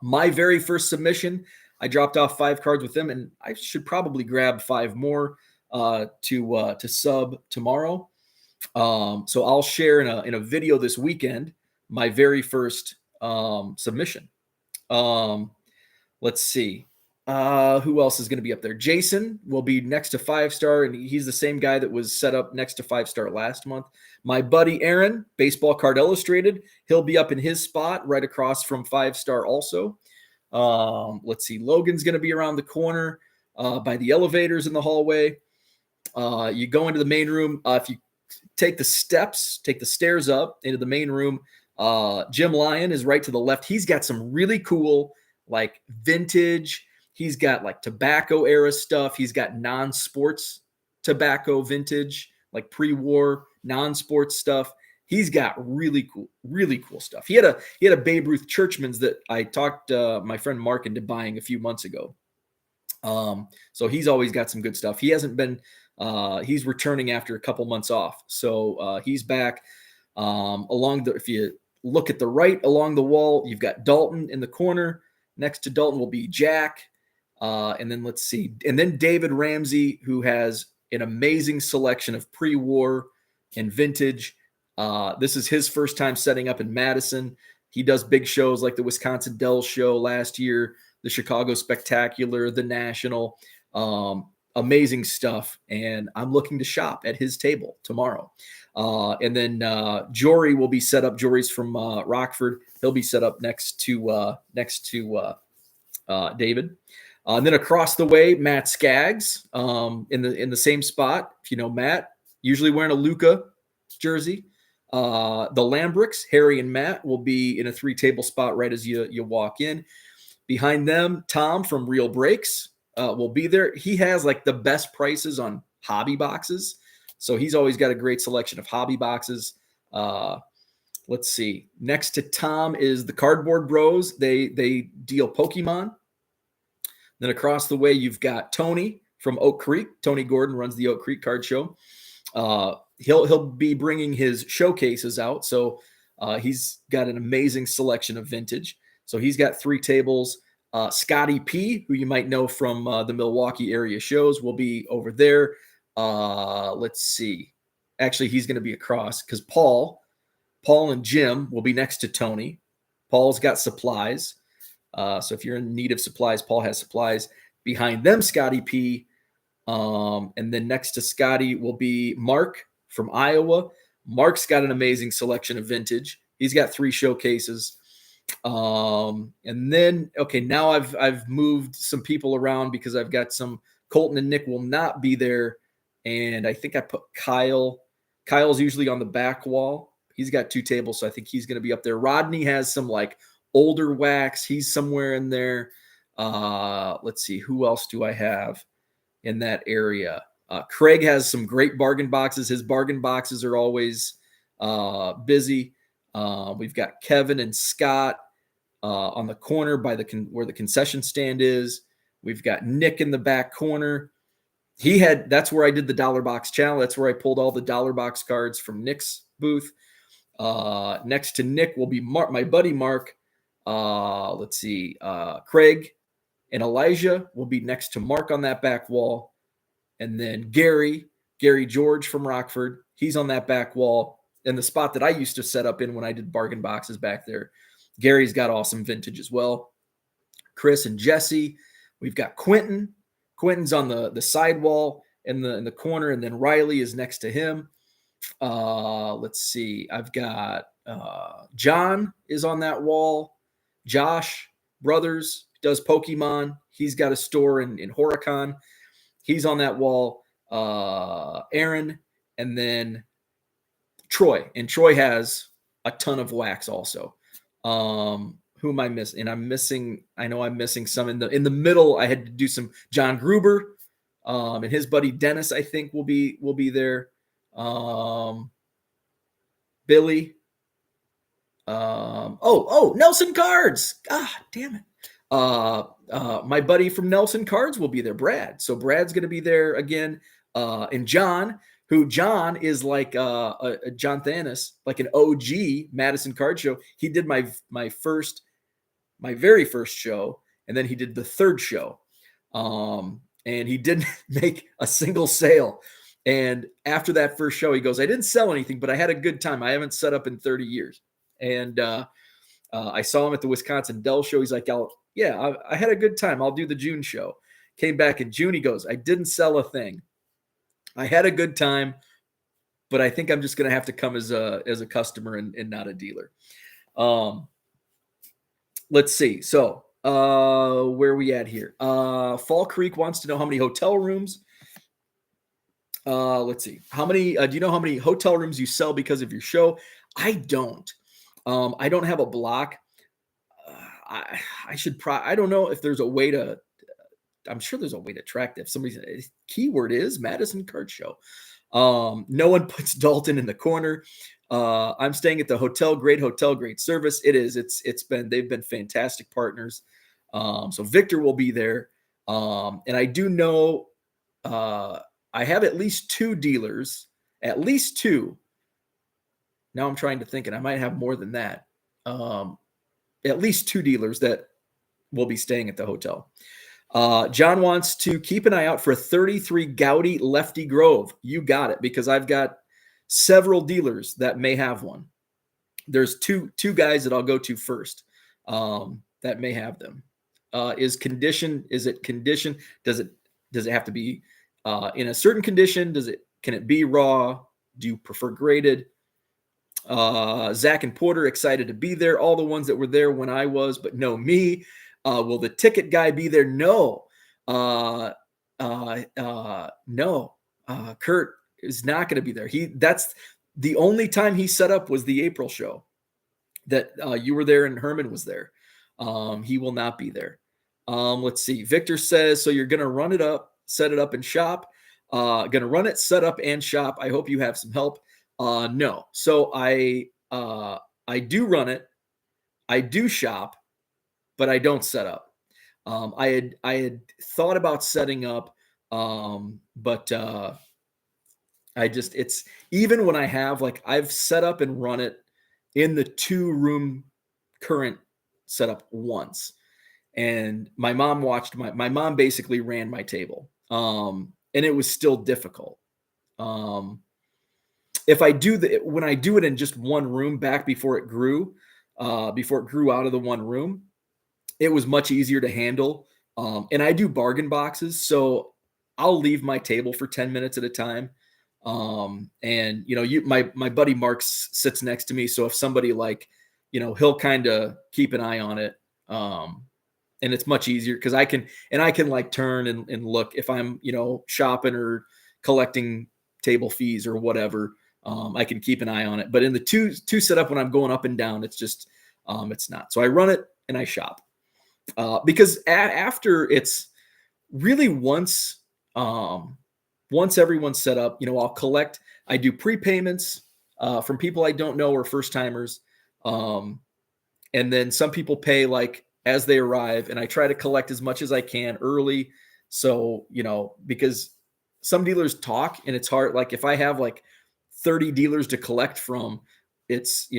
My very first submission, I dropped off 5 cards with them, and I should probably grab 5 more to sub tomorrow. So I'll share in a video this weekend my very first submission. Let's see. Who else is going to be up there? Jason will be next to 5-star, and he's the same guy that was set up next to 5-star last month. My buddy Aaron, Baseball Card Illustrated, he'll be up in his spot right across from 5-star also. Let's see. Logan's going to be around the corner by the elevators in the hallway. You go into the main room. If you take the stairs up into the main room, Jim Lyon is right to the left. He's got some really cool, vintage. He's got tobacco era stuff. He's got non-sports tobacco vintage, pre-war non-sports stuff. He's got really cool stuff. He had a Babe Ruth Churchman's that I talked my friend Mark into buying a few months ago. So he's always got some good stuff. He hasn't been. He's returning after a couple months off, so he's back. If you look at the right along the wall, you've got Dalton in the corner. Next to Dalton will be Jack. And then let's see. And then David Ramsey, who has an amazing selection of pre-war and vintage. This is his first time setting up in Madison. He does big shows like the Wisconsin Dells show last year, the Chicago Spectacular, the National. Amazing stuff. And I'm looking to shop at his table tomorrow. And then Jory will be set up. Jory's from Rockford. He'll be set up next to David. And then across the way, Matt Skaggs in the same spot. If you know Matt, usually wearing a Luka jersey. The Lambricks, Harry and Matt, will be in a 3-table spot right as you walk in. Behind them, Tom from Real Breaks will be there. He has the best prices on hobby boxes. So he's always got a great selection of hobby boxes. Let's see. Next to Tom is the Cardboard Bros. They deal Pokemon. Then across the way, you've got Tony from Oak Creek. Tony Gordon runs the Oak Creek Card Show. He'll be bringing his showcases out. So he's got an amazing selection of vintage. So he's got 3 tables. Scotty P, who you might know from the Milwaukee area shows, will be over there. Let's see. Actually, he's going to be across because Paul Paul and Jim will be next to Tony. Paul's got supplies. So if you're in need of supplies, Paul has supplies. Behind them, Scotty P. And then next to Scotty will be Mark from Iowa. Mark's got an amazing selection of vintage. He's got 3 showcases. And then, okay, now I've moved some people around because I've got some. Colton and Nick will not be there. And I think I put Kyle. Kyle's usually on the back wall. He's got 2 tables, so I think he's going to be up there. Rodney has some like older wax. He's somewhere in there. Let's see. Who else do I have in that area? Craig has some great bargain boxes. His bargain boxes are always busy. We've got Kevin and Scott on the corner by where the concession stand is. We've got Nick in the back corner. That's where I did the dollar box challenge. That's where I pulled all the dollar box cards from Nick's booth. Next to Nick will be my buddy Mark. Let's see. Craig and Elijah will be next to Mark on that back wall. And then Gary George from Rockford, he's on that back wall. And the spot that I used to set up in when I did bargain boxes back there, Gary's got awesome vintage as well. Chris and Jesse. We've got Quentin. Quentin's on the side wall in the corner, and then Riley is next to him. Let's see. I've got John is on that wall. Josh Brothers does Pokemon. He's got a store in Horicon. He's on that wall. Aaron, and then Troy. And Troy has a ton of wax also. Who am I missing? And I know I'm missing some in the middle. I had to do some John Gruber, and his buddy Dennis, I think will be there. Billy. Nelson Cards. God damn it. My buddy from Nelson Cards will be there, Brad. So Brad's going to be there again. And John is like a John Thanis, like an OG Madison Card Show. He did my very first show, and then he did the 3rd show. And he didn't make a single sale. And after that first show, he goes, I didn't sell anything, but I had a good time. I haven't set up in 30 years. And I saw him at the Wisconsin Dell show. He's like, I had a good time. I'll do the June show. Came back in June. He goes, I didn't sell a thing. I had a good time, but I think I'm just going to have to come as a customer and not a dealer. Let's see. So where are we at here? Fall Creek wants to know how many hotel rooms. Let's see. How many? Do you know how many hotel rooms you sell because of your show? I don't. I don't have a block. I should I don't know if there's a way to. I'm sure there's a way to track that. If somebody's keyword is Madison Card Show. No one puts Dalton in the corner. I'm staying at the hotel. Great hotel, great service. It is. They've been fantastic partners. So Victor will be there. And I do know I have at least 2 dealers, at least 2. Now I'm trying to think, and I might have more than that. At least 2 dealers that will be staying at the hotel. John wants to keep an eye out for 33 Gowdy Lefty Grove. You got it, because I've got several dealers that may have one. There's two guys that I'll go to first that may have them. Is it condition? Does it have to be in a certain condition? Can it be raw? Do you prefer graded? Zach and Porter excited to be there. All the ones that were there when I was, but no me. Will the ticket guy be there? No. No. Kurt is not going to be there. That's the only time he set up was the April show that you were there and Herman was there. He will not be there. Let's see. Victor says, so you're going to run it up, set it up and shop. Going to run it, set up and shop. I hope you have some help. No. So I do run it. I do shop, but I don't set up. I had thought about setting up, but it's even when I have, like, I've set up and run it in the 2-room current setup once. And my mom watched my mom basically ran my table. And it was still difficult. if I do when I do it in just one room back before it grew out of the one room, it was much easier to handle. And I do bargain boxes, so I'll leave my table for 10 minutes at a time. And my buddy Mark sits next to me, so if somebody he'll kind of keep an eye on it. And it's much easier because I can like turn and look if I'm, shopping or collecting table fees or whatever. I can keep an eye on it. But in the two setup when I'm going up and down, it's just it's not. So I run it and I shop. Because after it's really once everyone's set up, I'll collect. I do prepayments from people I don't know or first timers. And then some people pay like as they arrive, and I try to collect as much as I can early. So, because some dealers talk and it's hard. Like if I have like 30 dealers to collect from, it's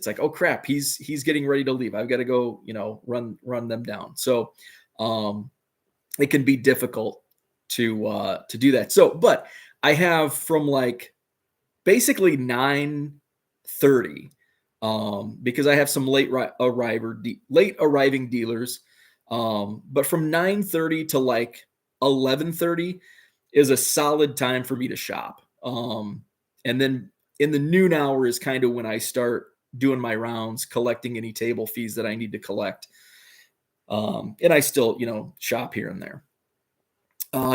like, oh crap, he's getting ready to leave. I've got to go, run them down. So, it can be difficult to do that. So, but I have from like basically 9:30, because I have some late arriving dealers. But from 9:30 to like 11:30 is a solid time for me to shop. And then in the noon hour is kind of when I start doing my rounds, collecting any table fees that I need to collect. And I still, shop here and there.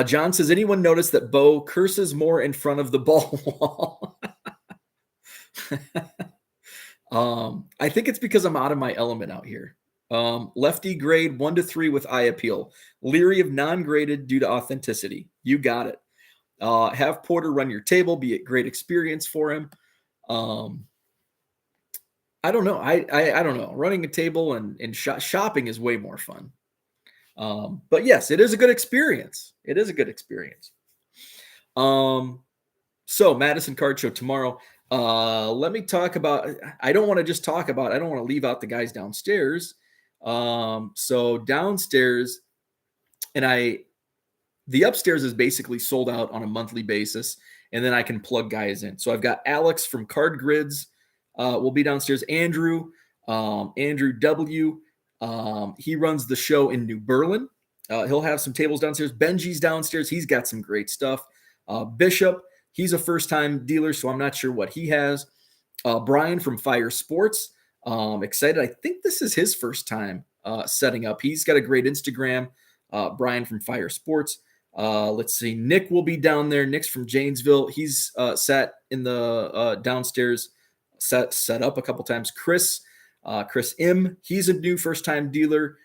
John says, anyone notice that Bo curses more in front of the ball wall? I think it's because I'm out of my element out here. Lefty grade 1 to 3 with eye appeal. Leery of non-graded due to authenticity. You got it. Have Porter run your table. Be a great experience for him. I don't know. I don't know. Running a table and shopping is way more fun. But yes, it is a good experience. It is a good experience. So Madison Card Show tomorrow. Let me talk about, I don't want to leave out the guys downstairs. So downstairs, and the upstairs is basically sold out on a monthly basis, and then I can plug guys in. So I've got Alex from Card Grids, will be downstairs. Andrew W. He runs the show in New Berlin. He'll have some tables downstairs. Benji's downstairs. He's got some great stuff. Bishop, he's a first-time dealer, so I'm not sure what he has. Brian from Fire Sports. Excited. I think this is his first time setting up. He's got a great Instagram. Brian from Fire Sports. Let's see. Nick will be down there. Nick's from Janesville. He's sat in the downstairs, set up a couple times. Chris M. He's a new first-time dealer.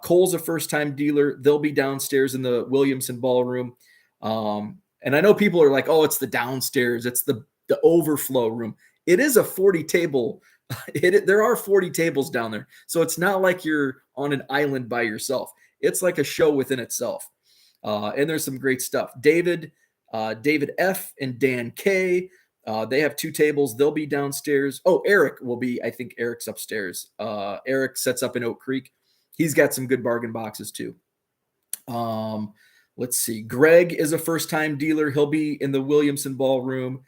Cole's a first-time dealer. They'll be downstairs in the Williamson Ballroom. And I know people are like, oh, it's the downstairs. It's the overflow room. It is a 40 table. There are 40 tables down there. So it's not like you're on an island by yourself. It's like a show within itself. And there's some great stuff. David F. and Dan K. They have 2 tables. They'll be downstairs. Oh, Eric will be, I think Eric's upstairs. Eric sets up in Oak Creek. He's got some good bargain boxes too. Let's see. Greg is a first-time dealer. He'll be in the Williamson Ballroom.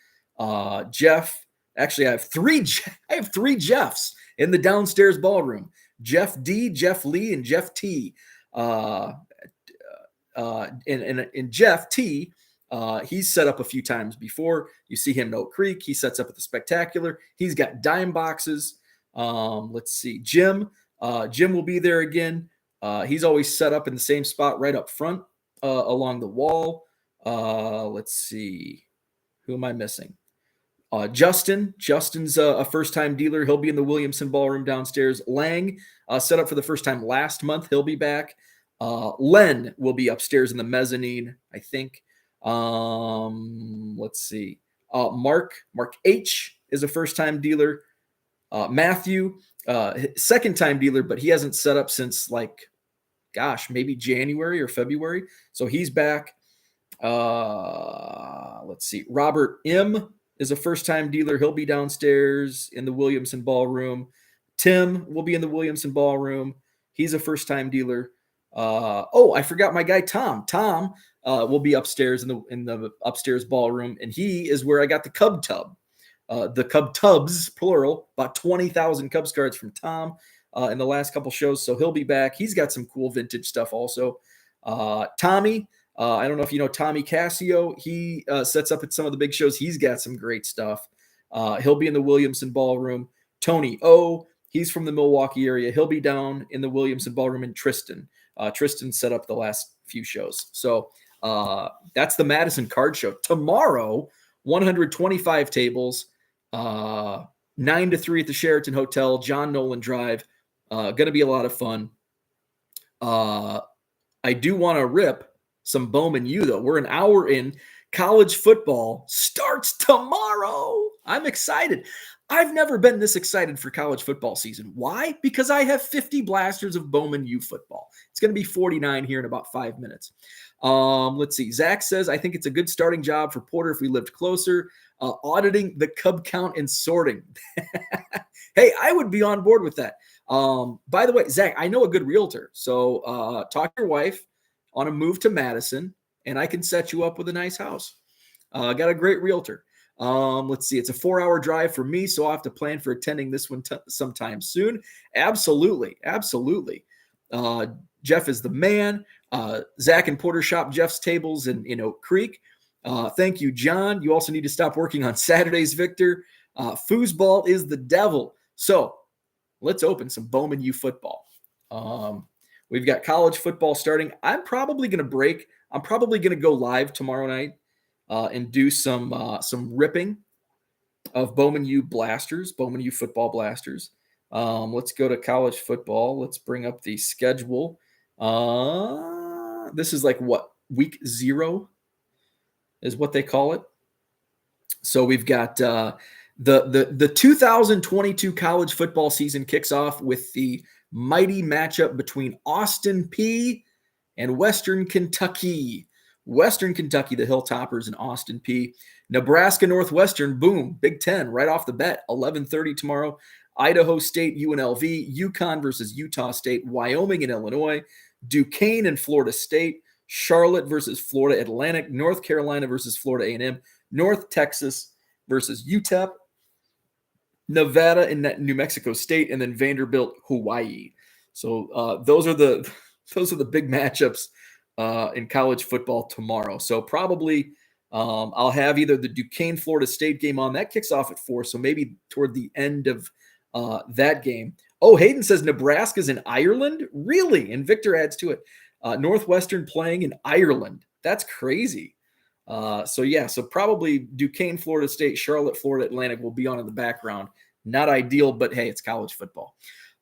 Jeff, actually, I have three Jeffs in the downstairs ballroom. Jeff D, Jeff Lee, and Jeff T. And Jeff T, he's set up a few times before. You see him in Oak Creek. He sets up at the Spectacular. He's got dime boxes. Let's see. Jim will be there again. He's always set up in the same spot right up front along the wall. Let's see. Who am I missing? Justin's a first-time dealer. He'll be in the Williamson Ballroom downstairs. Lang set up for the first time last month. He'll be back. Len will be upstairs in the mezzanine, I think. Let's see. Mark H is a first-time dealer. Matthew, second-time dealer, but he hasn't set up since maybe January or February. So he's back. Let's see. Robert M is a first-time dealer. He'll be downstairs in the Williamson Ballroom. Tim will be in the Williamson Ballroom. He's a first-time dealer. I forgot my guy Tom. Tom will be upstairs in the upstairs ballroom, and he is where I got the Cub Tub. the Cub Tubs, plural, about 20,000 Cubs cards from Tom in the last couple shows. So he'll be back. He's got some cool vintage stuff also. Tommy, I don't know if you know Tommy Cassio. He sets up at some of the big shows. He's got some great stuff. He'll be in the Williamson Ballroom. Tony O, he's from the Milwaukee area. He'll be down in the Williamson Ballroom. And Tristan. Tristan set up the last few shows. So that's the Madison Card Show. Tomorrow, 125 tables, 9 to 3 at the Sheraton Hotel, John Nolen Drive. Going to be a lot of fun. I do want to rip some Bowman U, though. We're an hour in. College football starts tomorrow. I'm excited. I've never been this excited for college football season. Why? Because I have 50 blasters of Bowman U football. It's going to be 49 here in about 5 minutes. Let's see. Zach says, I think it's a good starting job for Porter if we lived closer. Auditing the Cub count and sorting. Hey, I would be on board with that. By the way, Zach, I know a good realtor. So talk to your wife on a move to Madison, and I can set you up with a nice house. Got a great realtor. Let's see. It's a 4-hour drive for me, so I'll have to plan for attending this one sometime soon. Absolutely. Absolutely. Jeff is the man. Zach and Porter shop Jeff's tables in Oak Creek. Thank you, John. You also need to stop working on Saturdays, Victor. Foosball is the devil. So let's open some Bowman U football. We've got college football starting. I'm probably going to break. I'm probably going to go live tomorrow night and do some ripping of Bowman U blasters, Bowman U football blasters. Let's go to college football. Let's bring up the schedule. This is like what, week 0 is what they call it. So we've got the 2022 college football season kicks off with the mighty matchup between Austin P and Western Kentucky. Western Kentucky, the Hilltoppers, and Austin P. Nebraska Northwestern, boom, Big Ten right off the bat, 11:30 tomorrow. Idaho State, UNLV, UConn versus Utah State, Wyoming and Illinois, Duquesne and Florida State, Charlotte versus Florida Atlantic, North Carolina versus Florida A&M, North Texas versus UTEP, Nevada and New Mexico State, and then Vanderbilt, Hawaii. So those are the big matchups in college football tomorrow. So probably I'll have either the Duquesne Florida State game on. That kicks off at 4, so maybe toward the end of that game. Oh, Hayden says Nebraska's in Ireland? Really? And Victor adds to it. Northwestern playing in Ireland. That's crazy. So probably Duquesne, Florida State, Charlotte, Florida Atlantic will be on in the background. Not ideal, but hey, it's college football.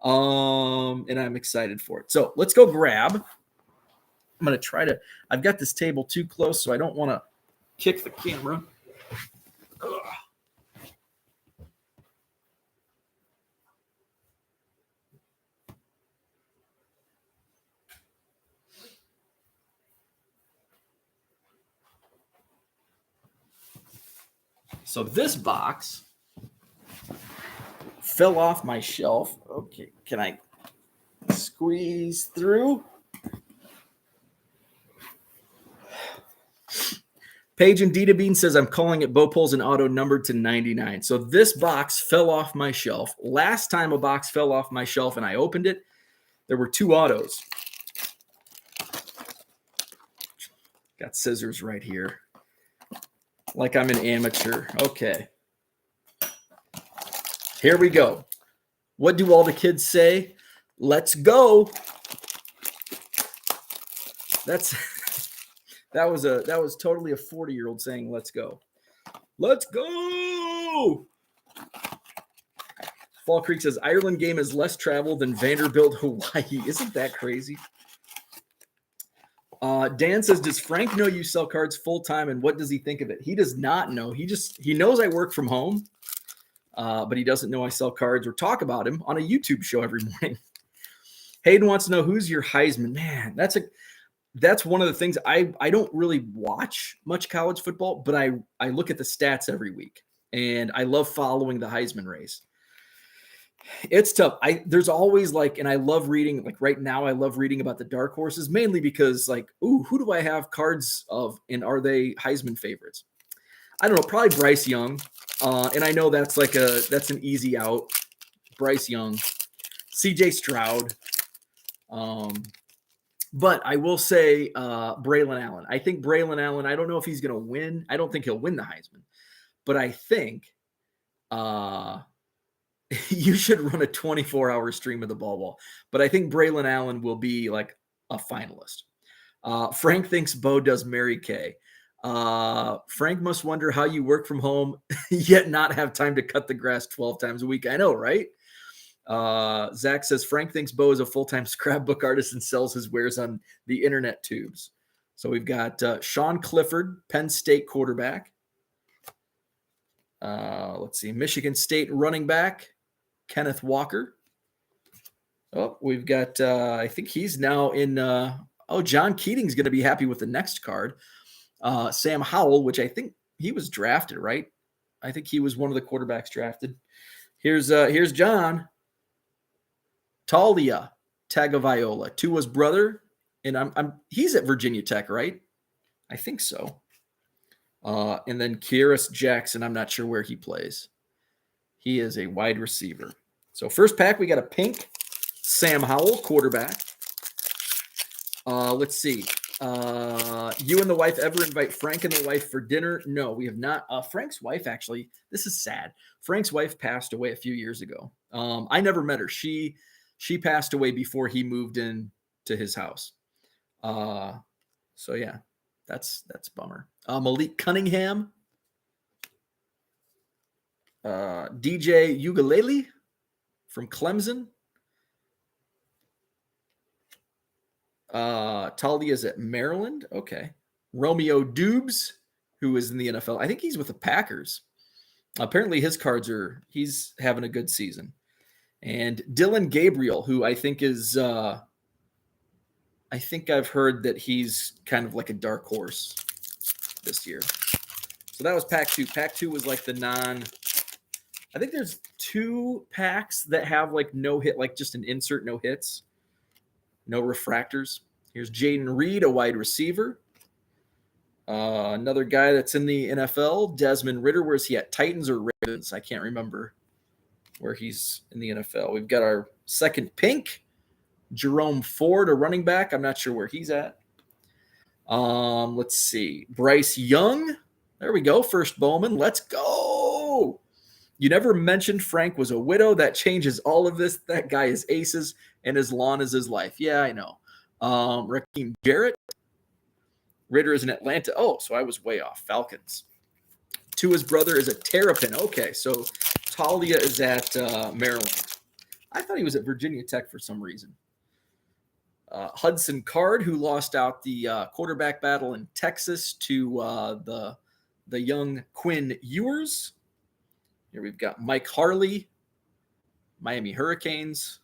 And I'm excited for it. So let's go grab. I'm going to try to, I've got this table too close, so I don't want to kick the camera. Ugh. So this box fell off my shelf. Okay, can I squeeze through? Paige and Dita Bean says, I'm calling it Bo Pulls and auto numbered to 99. So this box fell off my shelf. Last time a box fell off my shelf and I opened it, there were 2 autos. Got scissors right here. Like I'm an amateur. Okay. Here we go. What do all the kids say? Let's go. That was totally a 40-year-old saying let's go. Let's go. Fall Creek says Ireland game is less travel than Vanderbilt, Hawaii. Isn't that crazy? Dan says, does Frank know you sell cards full time, and what does he think of it? He does not know. He knows I work from home, but he doesn't know I sell cards or talk about him on a YouTube show every morning. Hayden wants to know, who's your Heisman? Man, that's one of the things. I don't really watch much college football, but I look at the stats every week, and I love following the Heisman race. It's tough. There's always and I love reading, right now I love reading about the dark horses, mainly because who do I have cards of, and are they Heisman favorites? I don't know, probably Bryce Young. And I know that's an easy out. Bryce Young, CJ Stroud. But I will say Braylon Allen. I think Braylon Allen, I don't know if he's going to win. I don't think he'll win the Heisman. But I think you should run a 24-hour stream of the ball. But I think Braylon Allen will be like a finalist. Frank thinks Bo does Mary Kay. Frank must wonder how you work from home yet not have time to cut the grass 12 times a week. I know, right? Zach says Frank thinks Bo is a full-time scrapbook artist and sells his wares on the internet tubes. So we've got Sean Clifford, Penn State quarterback. Let's see, Michigan State running back, Kenneth Walker. Oh, we've got, I think he's now in, John Keating's going to be happy with the next card. Sam Howell, which I think he was drafted, right? I think he was one of the quarterbacks drafted. Here's John. Talia Tagovailoa, Tua's brother, and he's at Virginia Tech, right? I think so. And then Kyrus Jackson, I'm not sure where he plays. He is a wide receiver. So first pack, we got a pink Sam Howell, quarterback. Let's see. You and the wife ever invite Frank and the wife for dinner? No, we have not. Frank's wife, actually, this is sad. Frank's wife passed away a few years ago. I never met her. She passed away before he moved in to his house. So yeah, that's a bummer. Malik Cunningham, DJ Ugalele from Clemson. Talia's at Maryland. Okay. Romeo Dubes, who is in the NFL. I think he's with the Packers. Apparently his he's having a good season. And Dylan Gabriel, who I think is, I think I've heard that he's kind of like a dark horse this year. So that was pack 2. Pack 2 was like I think there's 2 packs that have like no hit, like just an insert, no hits, no refractors. Here's Jaden Reed, a wide receiver. Another guy that's in the NFL, Desmond Ridder. Where's he at? Titans or Ravens? I can't remember where he's in the NFL. We've got our second pink, Jerome Ford, a running back. I'm not sure where he's at. Let's see. Bryce Young. There we go. First Bowman. Let's go. You never mentioned Frank was a widow. That changes all of this. That guy is aces, and his lawn is his life. Yeah, I know. Raheem Jarrett. Ritter is in Atlanta. Oh, so I was way off. Falcons. Tua's brother is a Terrapin. Okay, so Talia is at Maryland. I thought he was at Virginia Tech for some reason. Hudson Card, who lost out the quarterback battle in Texas to the young Quinn Ewers. Here we've got Mike Harley, Miami Hurricanes.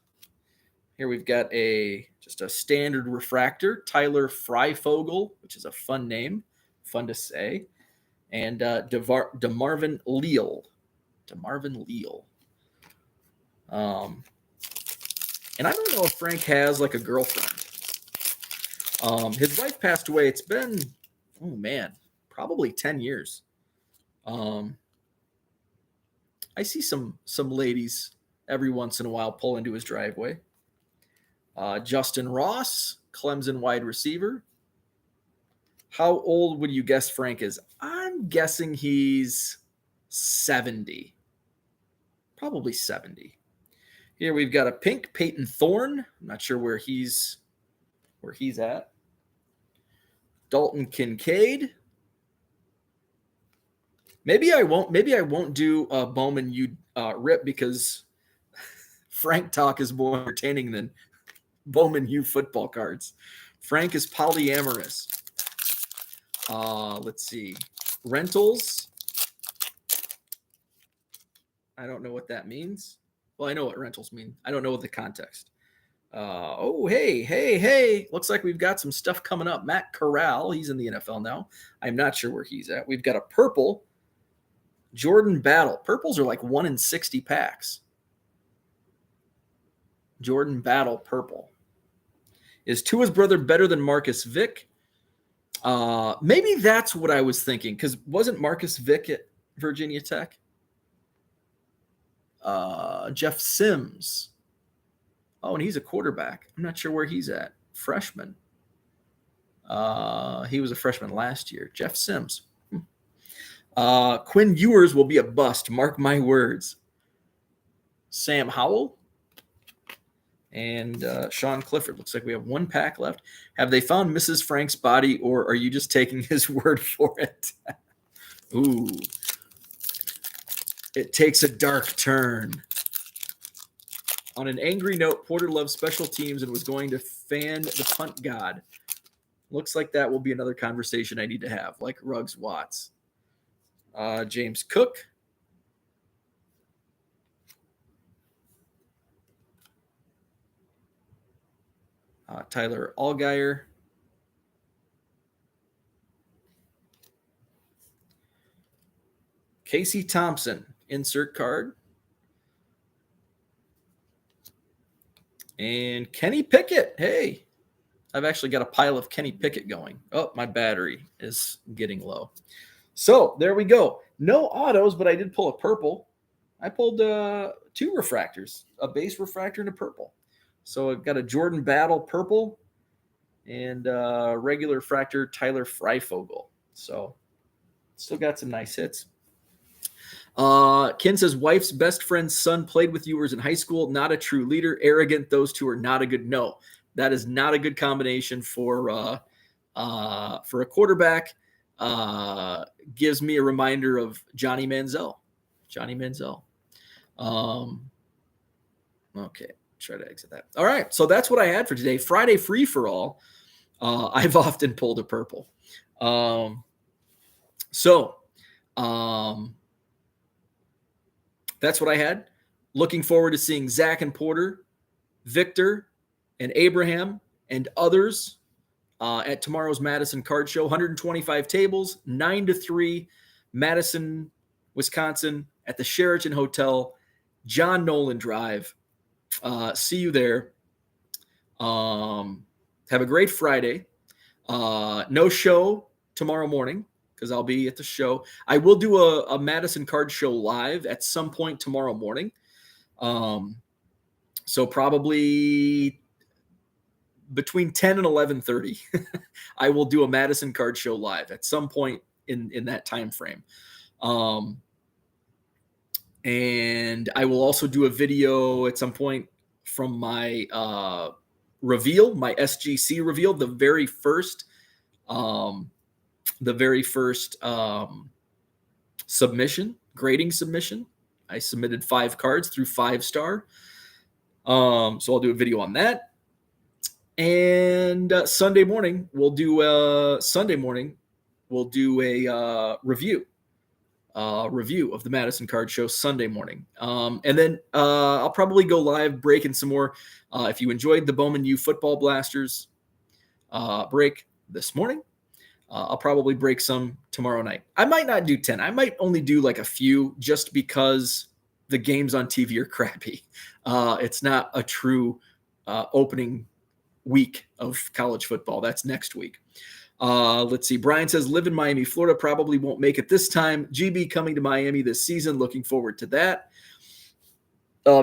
Here we've got just a standard refractor, Tyler Freifogel, which is a fun name, fun to say, and DeMarvin Leal. And I don't know if Frank has like a girlfriend. His wife passed away. It's been, probably 10 years. I see some ladies every once in a while pull into his driveway. Justin Ross, Clemson wide receiver. How old would you guess Frank is? I'm guessing he's 70. Probably 70. Here we've got a pink Peyton Thorne. I'm not sure where he's at. Dalton Kincaid. Maybe I won't do Bowman you rip because Frank talk is more entertaining than Bowman U football cards. Frank is polyamorous. Let's see. Rentals. I don't know what that means. Well, I know what rentals mean. I don't know what the context. Hey. Looks like we've got some stuff coming up. Matt Corral, he's in the NFL now. I'm not sure where he's at. We've got a purple Jordan Battle. Purples are like 1 in 60 packs. Jordan Battle purple. Is Tua's brother better than Marcus Vick? Maybe that's what I was thinking, because wasn't Marcus Vick at Virginia Tech? Jeff Sims. Oh, and he's a quarterback. I'm not sure where he's at. Freshman. He was a freshman last year. Jeff Sims. Quinn Ewers will be a bust. Mark my words. Sam Howell and Sean Clifford. Looks like we have one pack left. Have they found Mrs. Frank's body, or are you just taking his word for it? Ooh. It takes a dark turn. On an angry note, Porter loves special teams and was going to fan the punt god. Looks like that will be another conversation I need to have, like Ruggs Watts. James Cook. Tyler Allgeier. Casey Thompson, insert card. And Kenny Pickett. Hey, I've actually got a pile of Kenny Pickett going. Oh, my battery is getting low. So there we go. No autos, but I did pull a purple. I pulled 2 refractors, a base refractor and a purple. So I've got a Jordan Battle purple and a regular refractor Tyler Freifogel. So still got some nice hits. Ken says, wife's best friend's son played with you in high school. Not a true leader. Arrogant. Those two are not a good. No, that is not a good combination for a quarterback. Gives me a reminder of Johnny Manziel. Okay. Try to exit that. All right. So that's what I had for today. Friday free for all. I've often pulled a purple. That's what I had. Looking forward to seeing Zach and Porter, Victor and Abraham and others at tomorrow's Madison Card Show. 125 tables, 9-3, Madison, Wisconsin, at the Sheraton Hotel, John Nolen Drive. See you there. Have a great Friday. No show tomorrow morning because I'll be at the show. I will do a Madison Card Show live at some point tomorrow morning. So probably between 10 and 11:30, I will do a Madison Card Show live at some point in that time frame. And I will also do a video at some point from my reveal, my SGC reveal, the very first submission, grading submission. I submitted 5 cards through 5-star. So I'll do a video on that. And Sunday morning, we'll do a review of the Madison Card Show Sunday morning. And then I'll probably go live breaking some more. If you enjoyed the Bowman U Football Blasters break this morning, I'll probably break some tomorrow night. I might not do 10. I might only do like a few just because the games on TV are crappy. It's not a true opening week of college football. That's next week. Let's see. Brian says, live in Miami, Florida. Probably won't make it this time. GB coming to Miami this season. Looking forward to that.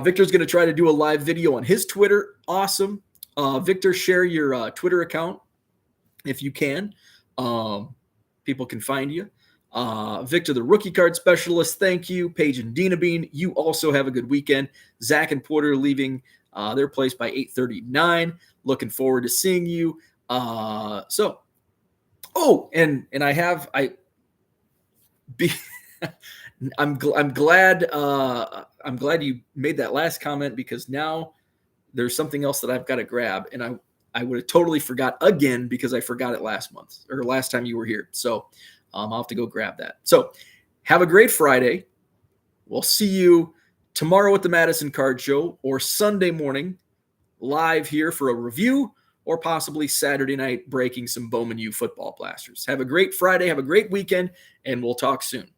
Victor's going to try to do a live video on his Twitter. Awesome. Victor, share your Twitter account if you can. People can find you. Victor, the rookie card specialist. Thank you. Paige and Dina Bean. You also have a good weekend. Zach and Porter leaving their place by 8:39. Looking forward to seeing you. I'm glad you made that last comment because now there's something else that I've got to grab, and I would have totally forgot again because I forgot it last time you were here. So I'll have to go grab that. So have a great Friday. We'll see you tomorrow at the Madison Card Show or Sunday morning live here for a review, or possibly Saturday night breaking some Bowman U Football Blasters. Have a great Friday. Have a great weekend, and we'll talk soon.